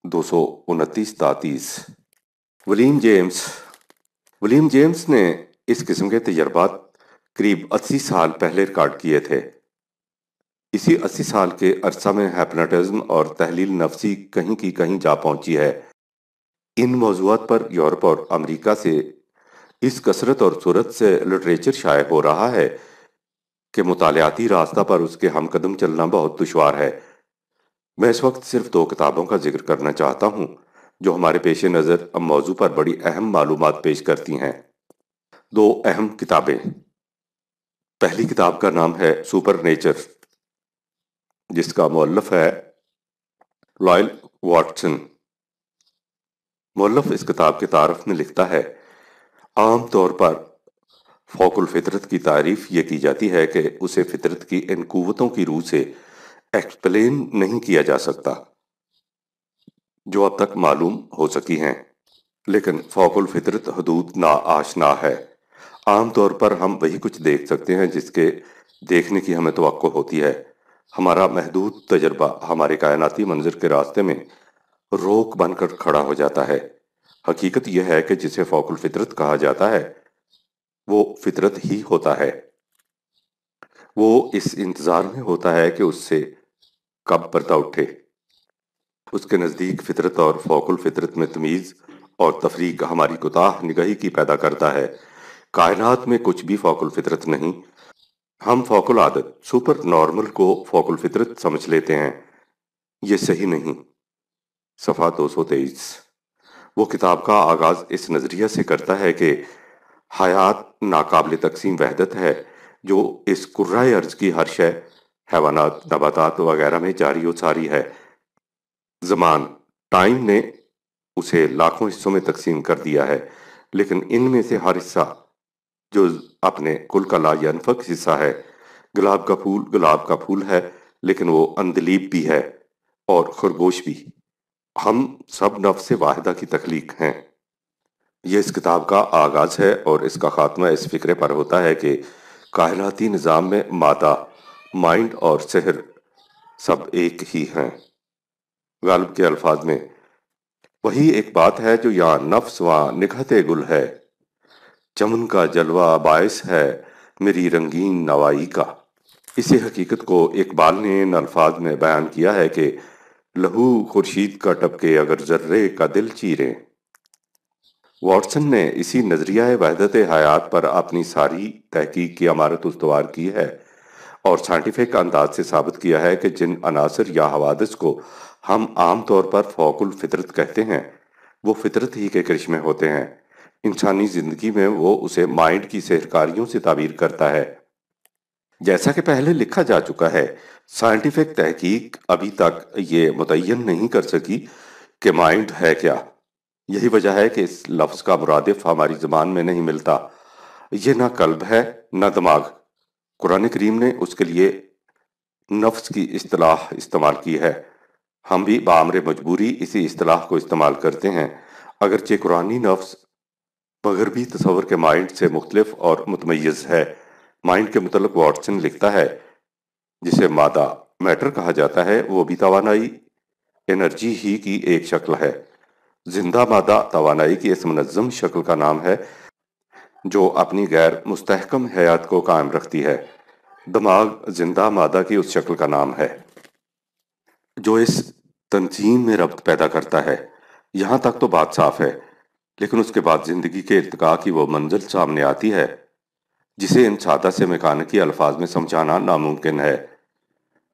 229-30۔ William James نے اس قسم کے تجربات قریب 80 سال پہلے ریکارڈ کیے تھے۔ اسی 80 سال کے عرصہ میں ہیپناٹزم اور تحلیل نفسی کہیں کی کہیں جا پہنچی ہے۔ ان موضوعات پر یورپ اور امریکہ سے اس کثرت اور سرعت سے لٹریچر شائع ہو رہا ہے کہ مطالعاتی راستہ پر اس کے ہم قدم چلنا بہت دشوار ہے۔ میں اس وقت صرف 2 کتابوں کا ذکر کرنا چاہتا ہوں جو ہمارے پیش نظر موضوع پر بڑی اہم معلومات پیش کرتی ہیں۔ 2 اہم کتابیں۔ پہلی کتاب کا نام ہے سپر نیچر، جس کا مؤلف ہے لائل واٹسن۔ مؤلف اس کتاب کے تعارف میں لکھتا ہے، عام طور پر فوق الفطرت کی تعریف یہ کی جاتی ہے کہ اسے فطرت کی ان قوتوں کی روح سے ایکسپلین نہیں کیا جا سکتا جو اب تک معلوم ہو سکی ہیں، لیکن فوق الفطرت حدود نا آشنا ہے۔ عام طور پر ہم وہی کچھ دیکھ سکتے ہیں جس کے دیکھنے کی ہمیں توقع ہوتی ہے۔ ہمارا محدود تجربہ ہمارے کائناتی منظر کے راستے میں روک بن کر کھڑا ہو جاتا ہے۔ حقیقت یہ ہے کہ جسے فوق الفطرت کہا جاتا ہے وہ فطرت ہی ہوتا ہے۔ وہ اس انتظار میں ہوتا ہے کہ اس سے کب پردہ اٹھے۔ اس کے نزدیک فطرت اور فوق الفطرت میں تمیز اور تفریق ہماری کوتاہ نگاہی کی پیدا کرتا ہے۔ کائنات میں کچھ بھی فوق الفطرت نہیں۔ ہم فوق العادت، سپر نارمل کو فوق الفطرت سمجھ لیتے ہیں۔ یہ صحیح نہیں۔ صفحہ 223۔ وہ کتاب کا آغاز اس نظریہ سے کرتا ہے کہ حیات ناقابل تقسیم وحدت ہے جو اس کرۂ ارض کی ہر شے، حیوانات، نباتات وغیرہ میں جاری و ساری ہے۔ زمان، ٹائم نے اسے لاکھوں حصوں میں تقسیم کر دیا ہے، لیکن ان میں سے ہر حصہ جو اپنے کل کا لا ینفک حصہ ہے۔ گلاب کا پھول ہے، لیکن وہ اندلیب بھی ہے اور خرگوش بھی۔ ہم سب نفس واحدہ کی تخلیق ہیں۔ یہ اس کتاب کا آغاز ہے اور اس کا خاتمہ اس فکرے پر ہوتا ہے کہ کائناتی نظام میں مادہ، مائنڈ اور سحر سب ایک ہی ہیں۔ غالب کے الفاظ میں، وہی ایک بات ہے جو یہاں نفس وہاں نکہت گل ہے، چمن کا جلوہ باعث ہے میری رنگین نوائی کا۔ اسی حقیقت کو اقبال نے ان الفاظ میں بیان کیا ہے کہ لہو خورشید کا ٹپکے اگر ذرے کا دل چیرے۔ واٹسن نے اسی نظریہ وحدت حیات پر اپنی ساری تحقیق کی عمارت استوار کی ہے اور سائنٹیفک انداز سے ثابت کیا ہے کہ جن عناصر یا حوادث کو ہم عام طور پر فوق الفطرت کہتے ہیں وہ فطرت ہی کے کرشمے ہوتے ہیں۔ انسانی زندگی میں وہ اسے مائنڈ کی سحرکاریوں سے تعبیر کرتا ہے۔ جیسا کہ پہلے لکھا جا چکا ہے، سائنٹیفک تحقیق ابھی تک یہ متعین نہیں کر سکی کہ مائنڈ ہے کیا۔ یہی وجہ ہے کہ اس لفظ کا مرادف ہماری زبان میں نہیں ملتا۔ یہ نہ قلب ہے نہ دماغ۔ قرآن کریم نے اس کے لیے نفس کی اصطلاح استعمال کی ہے۔ ہم بھی بامر مجبوری اسی اصطلاح کو استعمال کرتے ہیں، اگرچہ قرآنی نفس مغربی تصور کے مائنڈ سے مختلف اور متمیز ہے۔ مائنڈ کے متعلق واٹسن لکھتا ہے، جسے مادہ، میٹر کہا جاتا ہے، وہ بھی توانائی، انرجی ہی کی ایک شکل ہے۔ زندہ مادہ توانائی کی اس منظم شکل کا نام ہے جو اپنی غیر مستحکم حیات کو قائم رکھتی ہے۔ دماغ زندہ مادہ کی اس شکل کا نام ہے جو اس تنظیم میں ربط پیدا کرتا ہے۔ یہاں تک تو بات صاف ہے، لیکن اس کے بعد زندگی کے ارتقاء کی وہ منزل سامنے آتی ہے جسے ان سادہ سے میکانکی الفاظ میں سمجھانا ناممکن ہے۔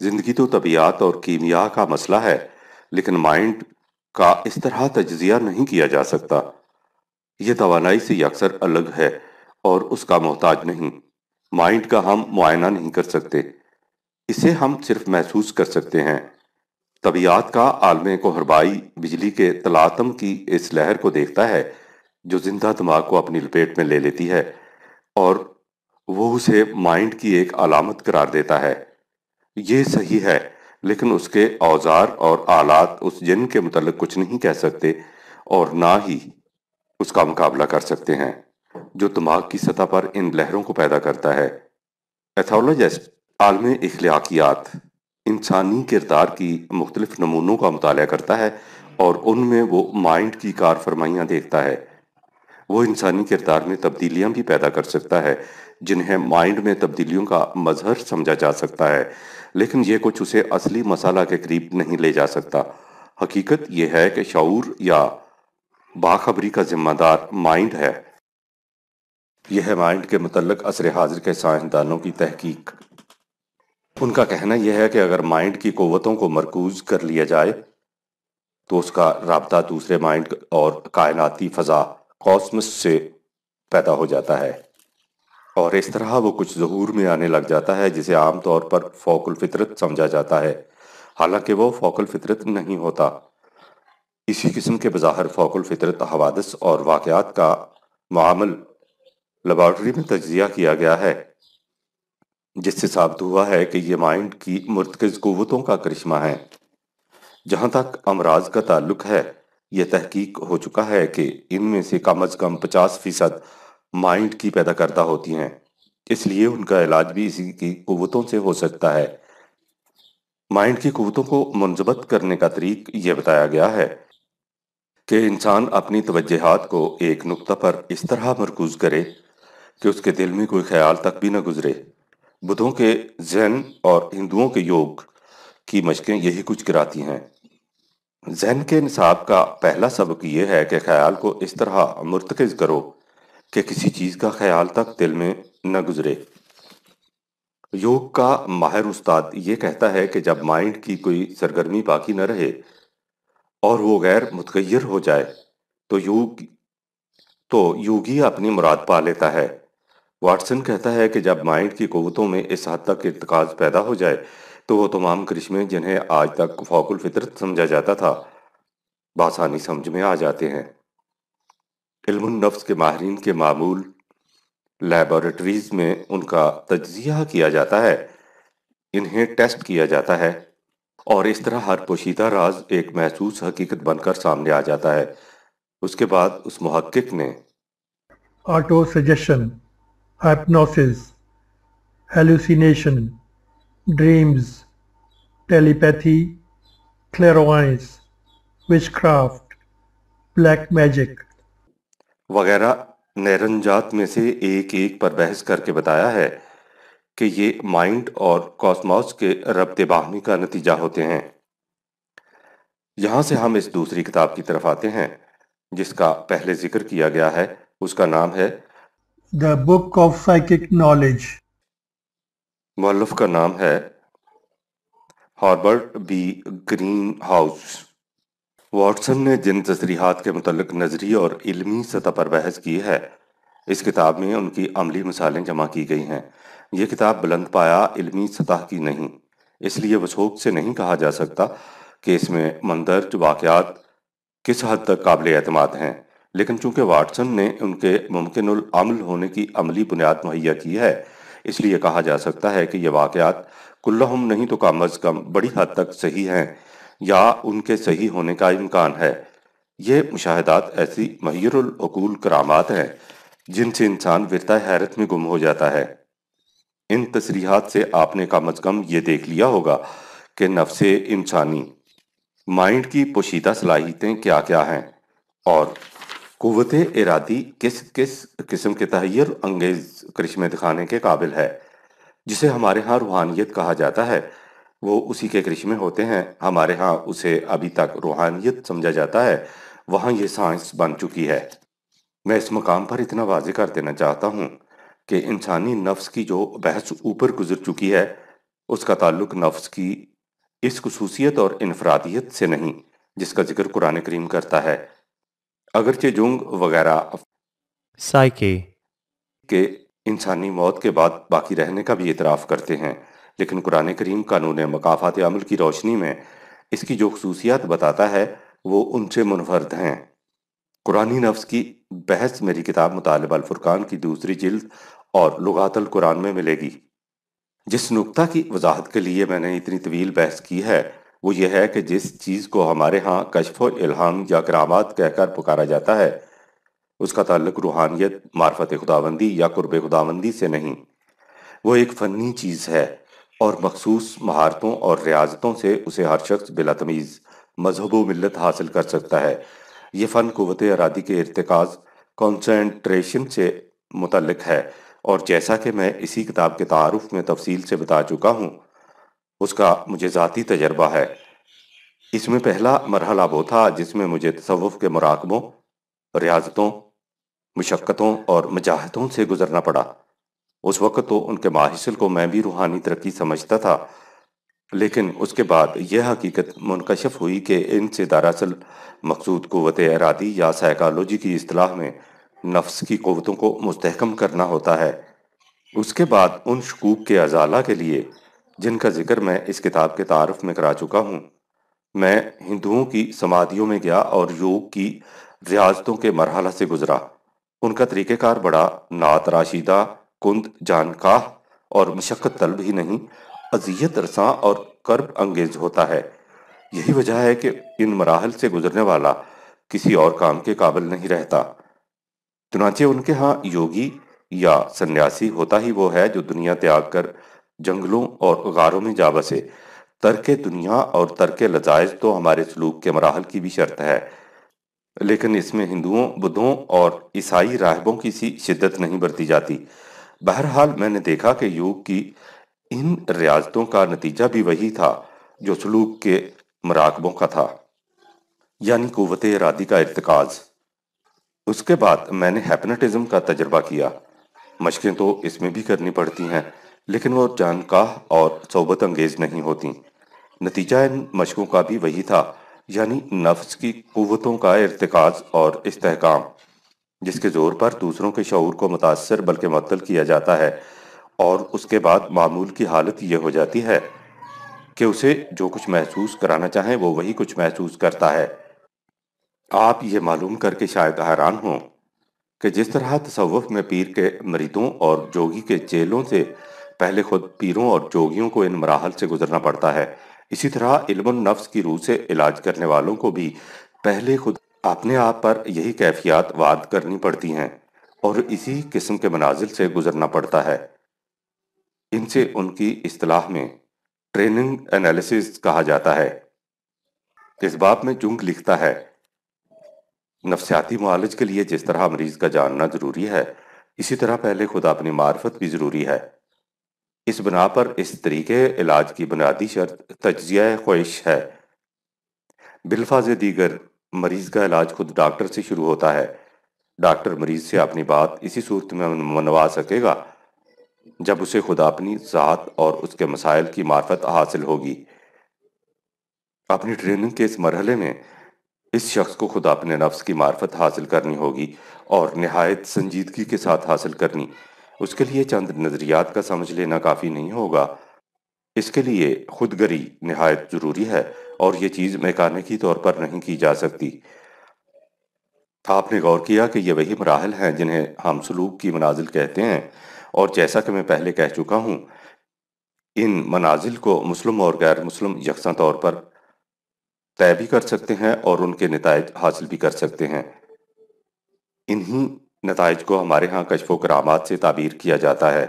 زندگی تو طبیعت اور کیمیا کا مسئلہ ہے، لیکن مائنڈ کا اس طرح تجزیہ نہیں کیا جا سکتا۔ یہ توانائی سے یکسر الگ ہے اور اس کا محتاج نہیں۔ مائنڈ کا ہم معائنہ نہیں کر سکتے، اسے ہم صرف محسوس کر سکتے ہیں۔ طبیعت کا عالم کہربائی بجلی کے تلاطم کی اس لہر کو دیکھتا ہے جو زندہ دماغ کو اپنی لپیٹ میں لے لیتی ہے، اور وہ اسے مائنڈ کی ایک علامت قرار دیتا ہے۔ یہ صحیح ہے، لیکن اس کے اوزار اور آلات اس جن کے متعلق کچھ نہیں کہہ سکتے اور نہ ہی اس کا مقابلہ کر سکتے ہیں جو دماغ کی سطح پر ان لہروں کو پیدا کرتا ہے۔ ایتھولوجسٹ عالم اخلاقیات انسانی کردار کی مختلف نمونوں کا مطالعہ کرتا ہے اور ان میں وہ مائنڈ کی کار فرمائیاں دیکھتا ہے۔ وہ انسانی کردار میں تبدیلیاں بھی پیدا کر سکتا ہے جنہیں مائنڈ میں تبدیلیوں کا مظہر سمجھا جا سکتا ہے، لیکن یہ کچھ اسے اصلی مسئلہ کے قریب نہیں لے جا سکتا۔ حقیقت یہ ہے کہ شعور یا باخبری کا ذمہ دار مائنڈ ہے۔ یہ ہے مائنڈ کے متعلق عصر حاضر کے سائنسدانوں کی تحقیق۔ ان کا کہنا یہ ہے کہ اگر مائنڈ کی قوتوں کو مرکوز کر لیا جائے تو اس کا رابطہ دوسرے مائنڈ اور کائناتی فضا کاسمس سے پیدا ہو جاتا ہے، اور اس طرح وہ کچھ ظہور میں آنے لگ جاتا ہے جسے عام طور پر فوق الفطرت سمجھا جاتا ہے، حالانکہ وہ فوق الفطرت نہیں ہوتا۔ اسی قسم کے بظاہر فوق الفطرت حوادث اور واقعات کا معامل لیبارٹری میں تجزیہ کیا گیا ہے، جس سے ثابت ہوا ہے کہ یہ مائنڈ کی مرتکز قوتوں کا کرشمہ ہے۔ جہاں تک امراض کا تعلق ہے، یہ تحقیق ہو چکا ہے کہ ان میں سے کم از کم 50% مائنڈ کی پیدا کردہ ہوتی ہیں، اس لیے ان کا علاج بھی اسی کی قوتوں سے ہو سکتا ہے۔ مائنڈ کی قوتوں کو منضبط کرنے کا طریق یہ بتایا گیا ہے کہ انسان اپنی توجہات کو ایک نقطہ پر اس طرح مرکوز کرے کہ اس کے دل میں کوئی خیال تک بھی نہ گزرے۔ بدھوں کے ذہن اور ہندوؤں کے یوگ کی مشقیں یہی کچھ کراتی ہیں۔ ذہن کے نصاب کا پہلا سبق یہ ہے کہ خیال کو اس طرح مرتکز کرو کہ کسی چیز کا خیال تک دل میں نہ گزرے۔ یوگ کا ماہر استاد یہ کہتا ہے کہ جب مائنڈ کی کوئی سرگرمی باقی نہ رہے اور وہ غیر متغیر ہو جائے تو یوگ تو یوگی اپنی مراد پا لیتا ہے۔ واٹسن کہتا ہے کہ جب مائنڈ کی قوتوں میں اس حد تک ارتکاز پیدا ہو جائے تو وہ تمام کرشمے جنہیں آج تک فوق الفطرت سمجھا جاتا تھا بآسانی سمجھ میں آ جاتے ہیں۔ علم النفس کے ماہرین کے معمول لیبارٹریز میں ان کا تجزیہ کیا جاتا ہے، انہیں ٹیسٹ کیا جاتا ہے، اور اس طرح ہر پوشیدہ راز ایک محسوس حقیقت بن کر سامنے آ جاتا ہے۔ اس کے بعد اس محقق نے auto-suggestion, hypnosis, hallucination, dreams, telepathy, clairvoyance, witchcraft, black magic, وغیرہ نیرنجات میں سے ایک ایک پر بحث کر کے بتایا ہے کہ یہ مائنڈ اور کاسموس کے ربط باہمی کا نتیجہ ہوتے ہیں۔ یہاں سے ہم اس دوسری کتاب کی طرف آتے ہیں جس کا پہلے ذکر کیا گیا ہے۔ اس کا نام ہے the book of psychic knowledge. مؤلف کا نام ہے ہاربرٹ بی گرین ہاؤس۔ واٹسن نے جن تصریحات کے متعلق نظری اور علمی سطح پر بحث کی ہے، اس کتاب میں ان کی عملی مثالیں جمع کی گئی ہیں۔ یہ کتاب بلند پایہ علمی سطح کی نہیں، اس لیے وثوق سے نہیں کہا جا سکتا کہ اس میں مندرج واقعات کس حد تک قابل اعتماد ہیں، لیکن چونکہ واٹسن نے ان کے ممکن العمل ہونے کی عملی بنیاد مہیا کی ہے، اس لیے کہا جا سکتا ہے کہ یہ واقعات کلہم نہیں تو کم از کم بڑی حد تک صحیح ہیں یا ان کے صحیح ہونے کا امکان ہے۔ یہ مشاہدات ایسی محیر العقول کرامات ہیں جن سے انسان ورطہ حیرت میں گم ہو جاتا ہے۔ ان تصریحات سے آپ نے کم از کم یہ دیکھ لیا ہوگا کہ نفس انسانی مائنڈ کی پوشیدہ صلاحیتیں کیا کیا ہیں اور قوت ارادی کس کس قسم کے تحیر انگیز کرشمے دکھانے کے قابل ہے۔ جسے ہمارے ہاں روحانیت کہا جاتا ہے وہ اسی کے کرشمے ہوتے ہیں۔ ہمارے ہاں اسے ابھی تک روحانیت سمجھا جاتا ہے، وہاں یہ سائنس بن چکی ہے۔ میں اس مقام پر اتنا واضح کر دینا چاہتا ہوں کہ انسانی نفس کی جو بحث اوپر گزر چکی ہے اس کا تعلق نفس کی اس خصوصیت اور انفرادیت سے نہیں جس کا ذکر قرآن کریم کرتا ہے۔ اگرچہ جونگ وغیرہ Psyche. کہ انسانی موت کے بعد باقی رہنے کا بھی اعتراف کرتے ہیں، لیکن قرآن کریم قانون مکافات عمل کی روشنی میں اس کی جو خصوصیات بتاتا ہے وہ ان سے منفرد ہیں۔ قرآنی نفس کی بحث میری کتاب مطالب الفرقان کی دوسری جلد اور لغات القرآن میں ملے گی۔ جس نقطہ کی وضاحت کے لیے میں نے اتنی طویل بحث کی ہے وہ یہ ہے کہ جس چیز کو ہمارے ہاں کشف و الہام یا کرامات کہہ کر پکارا جاتا ہے اس کا تعلق روحانیت، معرفت خداوندی یا قرب خداوندی سے نہیں۔ وہ ایک فنی چیز ہے اور مخصوص مہارتوں اور ریاضتوں سے اسے ہر شخص بلا تمیز مذہب و ملت حاصل کر سکتا ہے۔ یہ فن قوت ارادی کے ارتکاز کنسنٹریشن سے متعلق ہے، اور جیسا کہ میں اسی کتاب کے تعارف میں تفصیل سے بتا چکا ہوں اس کا مجھے ذاتی تجربہ ہے۔ اس میں پہلا مرحلہ وہ تھا جس میں مجھے تصوف کے مراقبوں، ریاضتوں، مشقتوں اور مجاہدوں سے گزرنا پڑا۔ اس وقت تو ان کے ماحصل کو میں بھی روحانی ترقی سمجھتا تھا، لیکن اس کے بعد یہ حقیقت منکشف ہوئی کہ ان سے دراصل مقصود قوت ارادی یا سائیکالوجی کی اصطلاح میں نفس کی قوتوں کو مستحکم کرنا ہوتا ہے۔ اس کے بعد ان شکوک کے ازالہ کے لیے جن کا ذکر میں اس کتاب کے تعارف میں کرا چکا ہوں، میں ہندوؤں کی سمادھیوں میں گیا اور یوگ کی ریاضتوں کے مرحلہ سے گزرا۔ ان کا طریقہ کار بڑا ناتراشیدہ، کند، جانکاہ اور مشقت طلب ہی نہیں، اذیت رساں اور کرب انگیز ہوتا ہے۔ یہی وجہ ہے کہ ان مراحل سے گزرنے والا کسی اور کام کے قابل نہیں رہتا۔ چنانچہ ان کے ہاں یوگی یا سنیاسی ہوتا ہی وہ ہے جو دنیا تیاگ کر جنگلوں اور غاروں میں جا بسے۔ ترک دنیا اور ترک لذائذ تو ہمارے سلوک کے مراحل کی بھی شرط ہے، لیکن اس میں ہندوؤں، بدھوں اور عیسائی راہبوں کی سی شدت نہیں برتی جاتی۔ بہرحال میں نے دیکھا کہ یوگ کی ان ریاضتوں کا نتیجہ بھی وہی تھا جو سلوک کے مراقبوں کا تھا، یعنی قوت ارادی کا ارتکاز۔ اس کے بعد میں نے ہیپنوٹزم کا تجربہ کیا۔ مشقیں تو اس میں بھی کرنی پڑتی ہیں، لیکن وہ جانکاہ اور صحبت انگیز نہیں ہوتی۔ نتیجہ ان مشقوں کا بھی وہی تھا، یعنی نفس کی قوتوں کا ارتکاز اور استحکام۔ جس کے زور پر دوسروں کے شعور کو متاثر بلکہ معطل کیا جاتا ہے، اور اس کے بعد معمول کی حالت یہ ہو جاتی ہے کہ اسے جو کچھ محسوس کرانا چاہیں وہ وہی کچھ محسوس کرتا ہے۔ آپ یہ معلوم کر کے شاید حیران ہوں کہ جس طرح تصوف میں پیر کے مریدوں اور جوگی کے چیلوں سے پہلے خود پیروں اور جوگیوں کو ان مراحل سے گزرنا پڑتا ہے، اسی طرح علم النفس کی روح سے علاج کرنے والوں کو بھی پہلے خود اپنے آپ پر یہی کیفیات وارد کرنی پڑتی ہیں اور اسی قسم کے منازل سے گزرنا پڑتا ہے۔ ان سے ان کی اصطلاح میں ٹریننگ انالیسس کہا جاتا ہے۔ اس باب میں جنگ لکھتا ہے، نفسیاتی معالج کے لیے جس طرح مریض کا جاننا ضروری ہے، اسی طرح پہلے خود اپنی معرفت بھی ضروری ہے۔ اس بنا پر اس طریقے علاج کی بنیادی شرط تجزیہ خواہش ہے۔ بالفاظ دیگر مریض کا علاج خود ڈاکٹر سے شروع ہوتا ہے۔ ڈاکٹر مریض سے اپنی بات اسی صورت میں منوا سکے گا جب اسے خود اپنی ذات اور اس کے مسائل کی معرفت حاصل ہوگی۔ اپنی ٹریننگ کے اس مرحلے میں اس شخص کو خود اپنے نفس کی معرفت حاصل کرنی ہوگی اور نہایت سنجیدگی کے ساتھ حاصل کرنی۔ اس کے لیے چند نظریات کا سمجھ لینا کافی نہیں ہوگا، اس کے لیے خود گری نہایت ضروری ہے اور یہ چیز میکانیکی طور پر نہیں کی جا سکتی۔ آپ نے غور کیا کہ یہ وہی مراحل ہیں جنہیں ہم سلوک کی منازل کہتے ہیں، اور جیسا کہ میں پہلے کہہ چکا ہوں، ان منازل کو مسلم اور غیر مسلم یکساں طور پر طے بھی کر سکتے ہیں اور ان کے نتائج حاصل بھی کر سکتے ہیں۔ انہی نتائج کو ہمارے ہاں کشف و کرامات سے تعبیر کیا جاتا ہے۔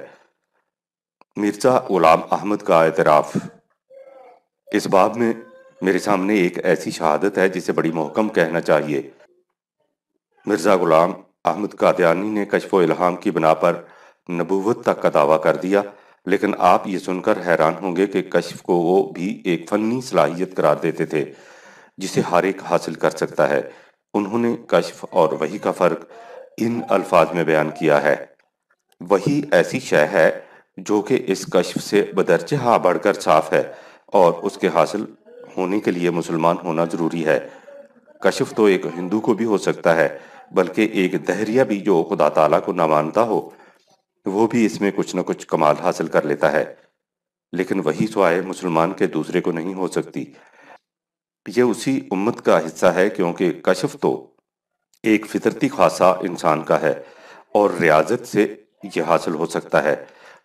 مرزا غلام احمد کا اعتراف۔ اس باب میں میرے سامنے ایک ایسی شہادت ہے جسے بڑی محکم کہنا چاہیے۔ مرزا غلام احمد قادیانی نے کشف و الہام کی بنا پر نبوت تک کا دعویٰ کر دیا، لیکن آپ یہ سن کر حیران ہوں گے کہ کشف کو وہ بھی ایک فنی صلاحیت قرار دیتے تھے جسے ہر ایک حاصل کر سکتا ہے۔ انہوں نے کشف اور وحی کا فرق ان الفاظ میں بیان کیا ہے: وحی ایسی شے ہے جو کہ اس کشف سے بدرجہ بڑھ کر صاف ہے اور اس کے حاصل ہونے کے لیے مسلمان ہونا ضروری ہے۔ کشف تو ایک ہندو کو بھی ہو سکتا ہے، بلکہ ایک دہریہ بھی جو خدا تعالیٰ کو نہ مانتا ہو وہ بھی اس میں کچھ نہ کچھ کمال حاصل کر لیتا ہے، لیکن وہی سوائے مسلمان کے دوسرے کو نہیں ہو سکتی۔ یہ اسی امت کا حصہ ہے کیونکہ کشف تو ایک فطرتی خاصہ انسان کا ہے اور ریاضت سے یہ حاصل ہو سکتا ہے،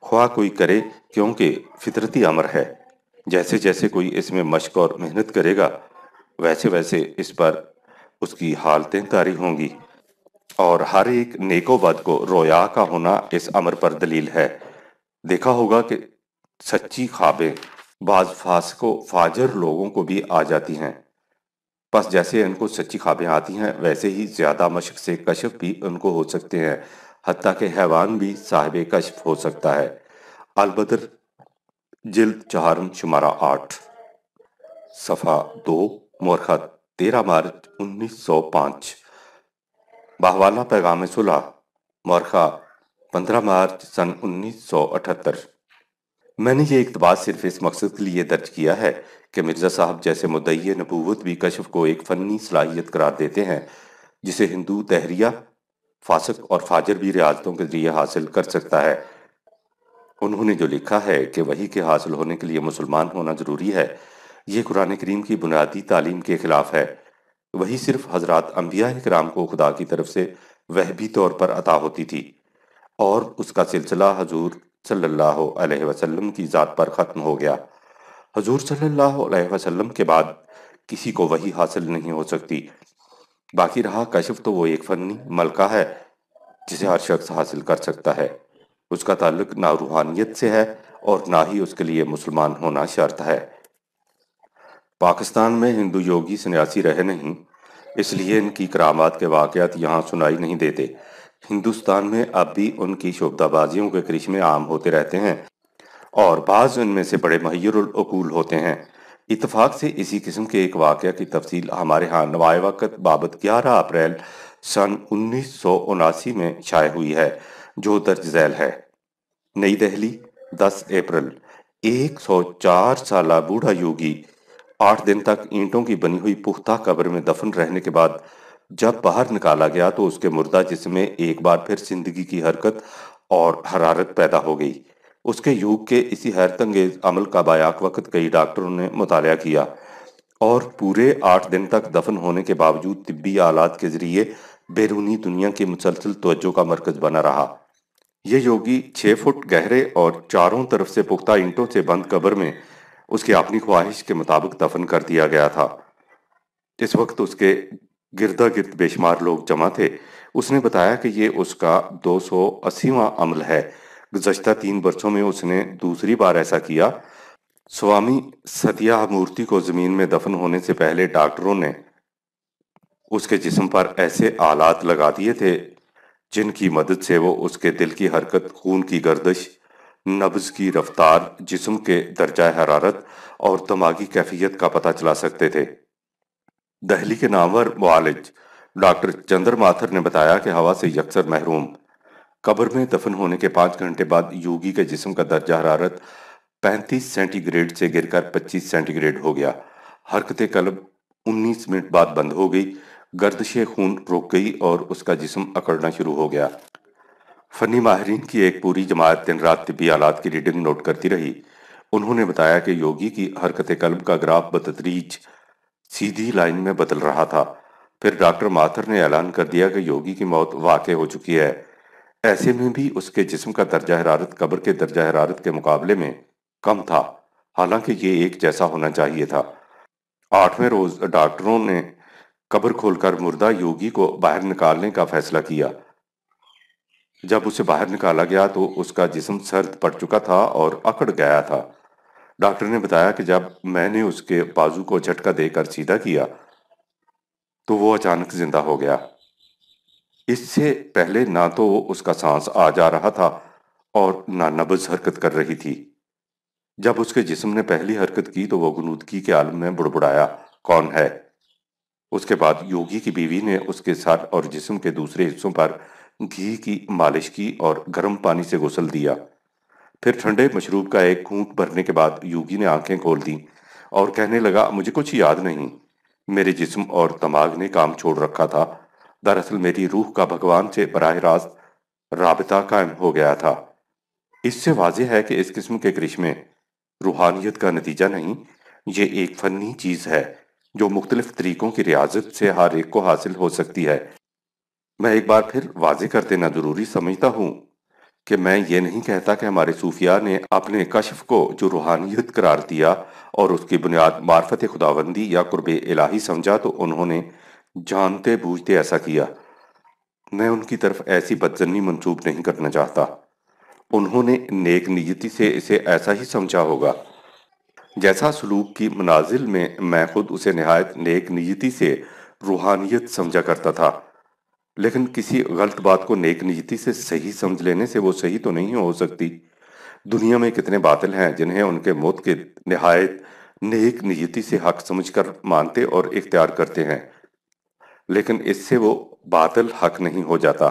خواہ کوئی کرے، کیونکہ فطرتی امر ہے۔ جیسے جیسے کوئی اس میں مشق اور محنت کرے گا ویسے ویسے اس پر اس کی حالتیں طاری ہوں گی، اور ہر ایک نیک و بد کو رویا کا ہونا اس امر پر دلیل ہے۔ دیکھا ہوگا کہ سچی خوابیں بعض فاسق و فاجر لوگوں کو بھی آ جاتی ہیں، پس جیسے ان کو سچی خوابیں آتی ہیں ویسے ہی زیادہ مشق سے کشف بھی ان کو ہو سکتے ہیں، حتیٰ کہ حیوان بھی صاحب کشف ہو سکتا ہے۔ البدر جلد 4 شمارہ 8 صفحہ 2 مورخہ 13 مارچ 1905۔ باہوالہ پیغام صلح مورخہ 15 مارچ سن 1978۔ میں نے یہ اقتباس صرف اس مقصد کے لیے درج کیا ہے کہ مرزا صاحب جیسے مدعی نبوت بھی کشف کو ایک فنی صلاحیت قرار دیتے ہیں جسے ہندو دہریہ، فاسق اور فاجر بھی ریاضتوں کے ذریعے حاصل کر سکتا ہے۔ انہوں نے جو لکھا ہے کہ وحی کے حاصل ہونے کے لیے مسلمان ہونا ضروری ہے، یہ قرآن کریم کی بنیادی تعلیم کے خلاف ہے۔ وحی صرف حضرات انبیاء کرام کو خدا کی طرف سے وحبی طور پر عطا ہوتی تھی، اور اس کا سلسلہ حضور صلی اللہ علیہ وسلم کی ذات پر ختم ہو گیا۔ حضور صلی اللہ علیہ وسلم کے بعد کسی کو وحی حاصل نہیں ہو سکتی۔ باقی رہا کشف، تو وہ ایک فنی ملکہ ہے جسے ہر شخص حاصل کر سکتا ہے۔ اس کا تعلق نہ روحانیت سے ہے اور نہ ہی اس کے لیے مسلمان ہونا شرط ہے۔ پاکستان میں ہندو یوگی سنیاسی رہے نہیں، اس لیے ان کی کرامات کے واقعات یہاں سنائی نہیں دیتے۔ ہندوستان میں اب بھی ان کی شعبدہ بازیوں کے کرشمے عام ہوتے رہتے ہیں، اور بعض ان میں سے بڑے محیر العقول ہوتے ہیں۔ اتفاق سے اسی قسم کے ایک واقعہ کی تفصیل ہمارے ہاں نوائے وقت بابت 11 اپریل سن 1979 میں شائع ہوئی ہے، جو درج ذیل ہے۔ نئی دہلی 10 اپریل۔ 104 سالہ بوڑھا یوگی 8 دن تک اینٹوں کی بنی ہوئی پختہ قبر میں دفن رہنے کے بعد جب باہر نکالا گیا تو اس کے مردہ جسم میں ایک بار پھر زندگی کی حرکت اور حرارت پیدا ہو گئی۔ اس کے یوگ کے اسی حیرت انگیز عمل کا بیاق وقت کئی ڈاکٹروں نے مطالعہ کیا اور پورے 8 دن تک دفن ہونے کے باوجود طبی آلات کے ذریعے بیرونی دنیا کی مسلسل توجہ کا مرکز بنا رہا۔ یہ یوگی 6 فٹ گہرے اور چاروں طرف سے پختہ اینٹوں سے بند قبر میں اس کی اپنی خواہش کے مطابق دفن کر دیا گیا تھا۔ اس وقت اس کے گردا گرد بے شمار لوگ جمع تھے۔ اس نے بتایا کہ یہ اس کا 280واں عمل ہے۔ گزشتہ 3 برسوں میں اس نے دوسری بار ایسا کیا۔ سوامی ستیا مورتی کو زمین میں دفن ہونے سے پہلے ڈاکٹروں نے اس کے جسم پر ایسے آلات لگا دیے تھے جن کی مدد سے وہ اس کے دل کی حرکت، خون کی گردش، نبض کی رفتار، جسم کے درجہ حرارت اور دماغی کیفیت کا پتہ چلا سکتے تھے۔ دہلی کے نامور معالج ڈاکٹر چندر ماتھر نے بتایا کہ ہوا سے یکسر محروم قبر میں دفن ہونے کے 5 گھنٹے بعد یوگی کے جسم کا درجہ حرارت 35 سینٹی گریڈ سے گر کر 25 سینٹی گریڈ ہو گیا۔ حرکت قلب 19 منٹ بعد بند ہو گئی، گردش خون رک گئی اور اس کا جسم اکڑنا شروع ہو گیا۔ فنی ماہرین کی ایک پوری جماعت دن رات طبی آلات کی ریڈنگ نوٹ کرتی رہی۔ انہوں نے بتایا کہ یوگی کی حرکت قلب کا گراف بتدریج سیدھی لائن میں بدل رہا تھا۔ پھر ڈاکٹر ماتھر نے اعلان کر دیا کہ یوگی کی موت واقع ہو چکی ہے۔ ایسے میں بھی اس کے جسم کا درجہ حرارت قبر کے درجہ حرارت کے مقابلے میں کم تھا، حالانکہ یہ ایک جیسا ہونا چاہیے تھا۔ 8ویں روز ڈاکٹروں نے قبر کھول کر مردہ یوگی کو باہر نکالنے کا فیصلہ کیا۔ جب اسے باہر نکالا گیا تو اس کا جسم سرد پڑ چکا تھا اور اکڑ گیا تھا۔ ڈاکٹر نے بتایا کہ جب میں نے اس کے بازو کو جھٹکا دے کر سیدھا کیا تو وہ اچانک زندہ ہو گیا۔ اس سے پہلے نہ تو اس کا سانس آ جا رہا تھا اور نہ نبض حرکت کر رہی تھی۔ جب اس کے جسم نے پہلی حرکت کی تو وہ غنودگی کے عالم میں بڑبڑایا، کون ہے؟ اس کے بعد یوگی کی بیوی نے اس کے سر اور جسم کے دوسرے حصوں پر گھی کی مالش کی اور گرم پانی سے غسل دیا۔ پھر ٹھنڈے مشروب کا ایک گھونٹ بھرنے کے بعد یوگی نے آنکھیں کھول دیں اور کہنے لگا، مجھے کچھ یاد نہیں، میرے جسم اور دماغ نے کام چھوڑ رکھا تھا۔ دراصل میری روح کا بھگوان سے براہ راست رابطہ قائم ہو گیا تھا۔ اس سے واضح ہے کہ اس قسم کے کرشمے روحانیت کا نتیجہ نہیں، یہ ایک فنی چیز ہے جو مختلف طریقوں کی ریاضت سے ہر ایک کو حاصل ہو سکتی ہے۔ میں ایک بار پھر واضح کر دینا ضروری سمجھتا ہوں کہ میں یہ نہیں کہتا کہ ہمارے صوفیاء نے اپنے کشف کو جو روحانیت قرار دیا اور اس کی بنیاد معرفت خداوندی یا قرب الہی سمجھا تو انہوں نے جانتے بوجھتے ایسا کیا۔ میں ان کی طرف ایسی بدظنی منسوب نہیں کرنا چاہتا۔ انہوں نے نیک نیتی سے اسے ایسا ہی سمجھا ہوگا جیسا سلوک کی منازل میں میں خود اسے نہایت نیک نیتی سے روحانیت سمجھا کرتا تھا، لیکن کسی غلط بات کو نیک نیتی سے صحیح سمجھ لینے سے وہ صحیح تو نہیں ہو سکتی۔ دنیا میں کتنے باطل ہیں جنہیں ان کے موت کے نہایت نیک نیتی سے حق سمجھ کر مانتے اور اختیار کرتے ہیں، لیکن اس سے وہ باطل حق نہیں ہو جاتا،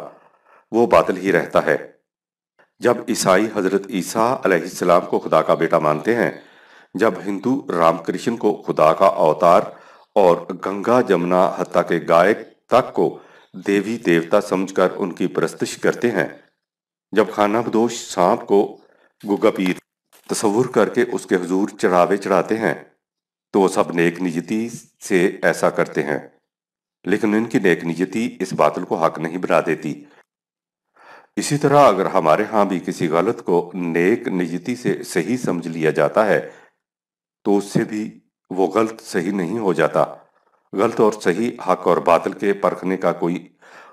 وہ باطل ہی رہتا ہے۔ جب عیسائی حضرت عیسیٰ علیہ السلام کو خدا کا بیٹا مانتے ہیں، جب ہندو رام کرشن کو خدا کا اوتار اور گنگا جمنا حتیٰ کہ گائے تک کو دیوی دیوتا سمجھ کر ان کی پرستش کرتے ہیں، جب خانہ بدوش سانپ کو گگا پیر تصور کر کے اس کے حضور چڑھاوے چڑھاتے ہیں تو وہ سب نیک نیتی سے ایسا کرتے ہیں، لیکن ان کی نیک نیتی اس باطل کو حق نہیں بنا دیتی۔ اسی طرح اگر ہمارے ہاں بھی کسی غلط کو نیک نیتی سے صحیح سمجھ لیا جاتا ہے تو اس سے بھی وہ غلط صحیح نہیں ہو جاتا۔ غلط اور صحیح، حق اور باطل کے پرکھنے کا کوئی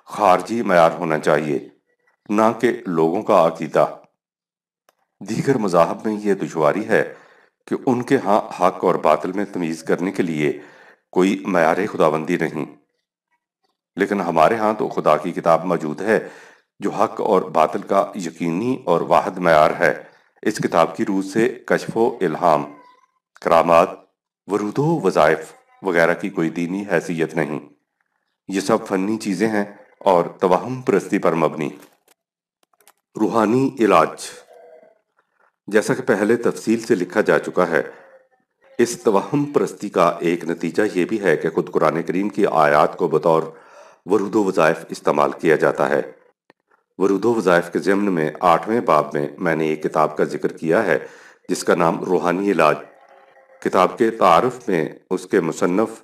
خارجی معیار ہونا چاہیے، نہ کہ لوگوں کا عقیدہ۔ دیگر مذاہب میں یہ دشواری ہے کہ ان کے ہاں حق اور باطل میں تمیز کرنے کے لیے کوئی معیار خداوندی نہیں، لیکن ہمارے ہاں تو خدا کی کتاب موجود ہے جو حق اور باطل کا یقینی اور واحد معیار ہے۔ اس کتاب کی روح سے کشف و الہام، کرامات، ورود و وظائف وغیرہ کی کوئی دینی حیثیت نہیں، یہ سب فنی چیزیں ہیں اور توہم پرستی پر مبنی۔ روحانی علاج، جیسا کہ پہلے تفصیل سے لکھا جا چکا ہے، اس توہم پرستی کا ایک نتیجہ یہ بھی ہے کہ خود قرآن کریم کی آیات کو بطور ورود و وظائف استعمال کیا جاتا ہے۔ ورود و وظائف کے ضمن میں 8ویں باب میں نے ایک کتاب کا ذکر کیا ہے جس کا نام روحانی علاج۔ کتاب کے تعارف میں اس کے مصنف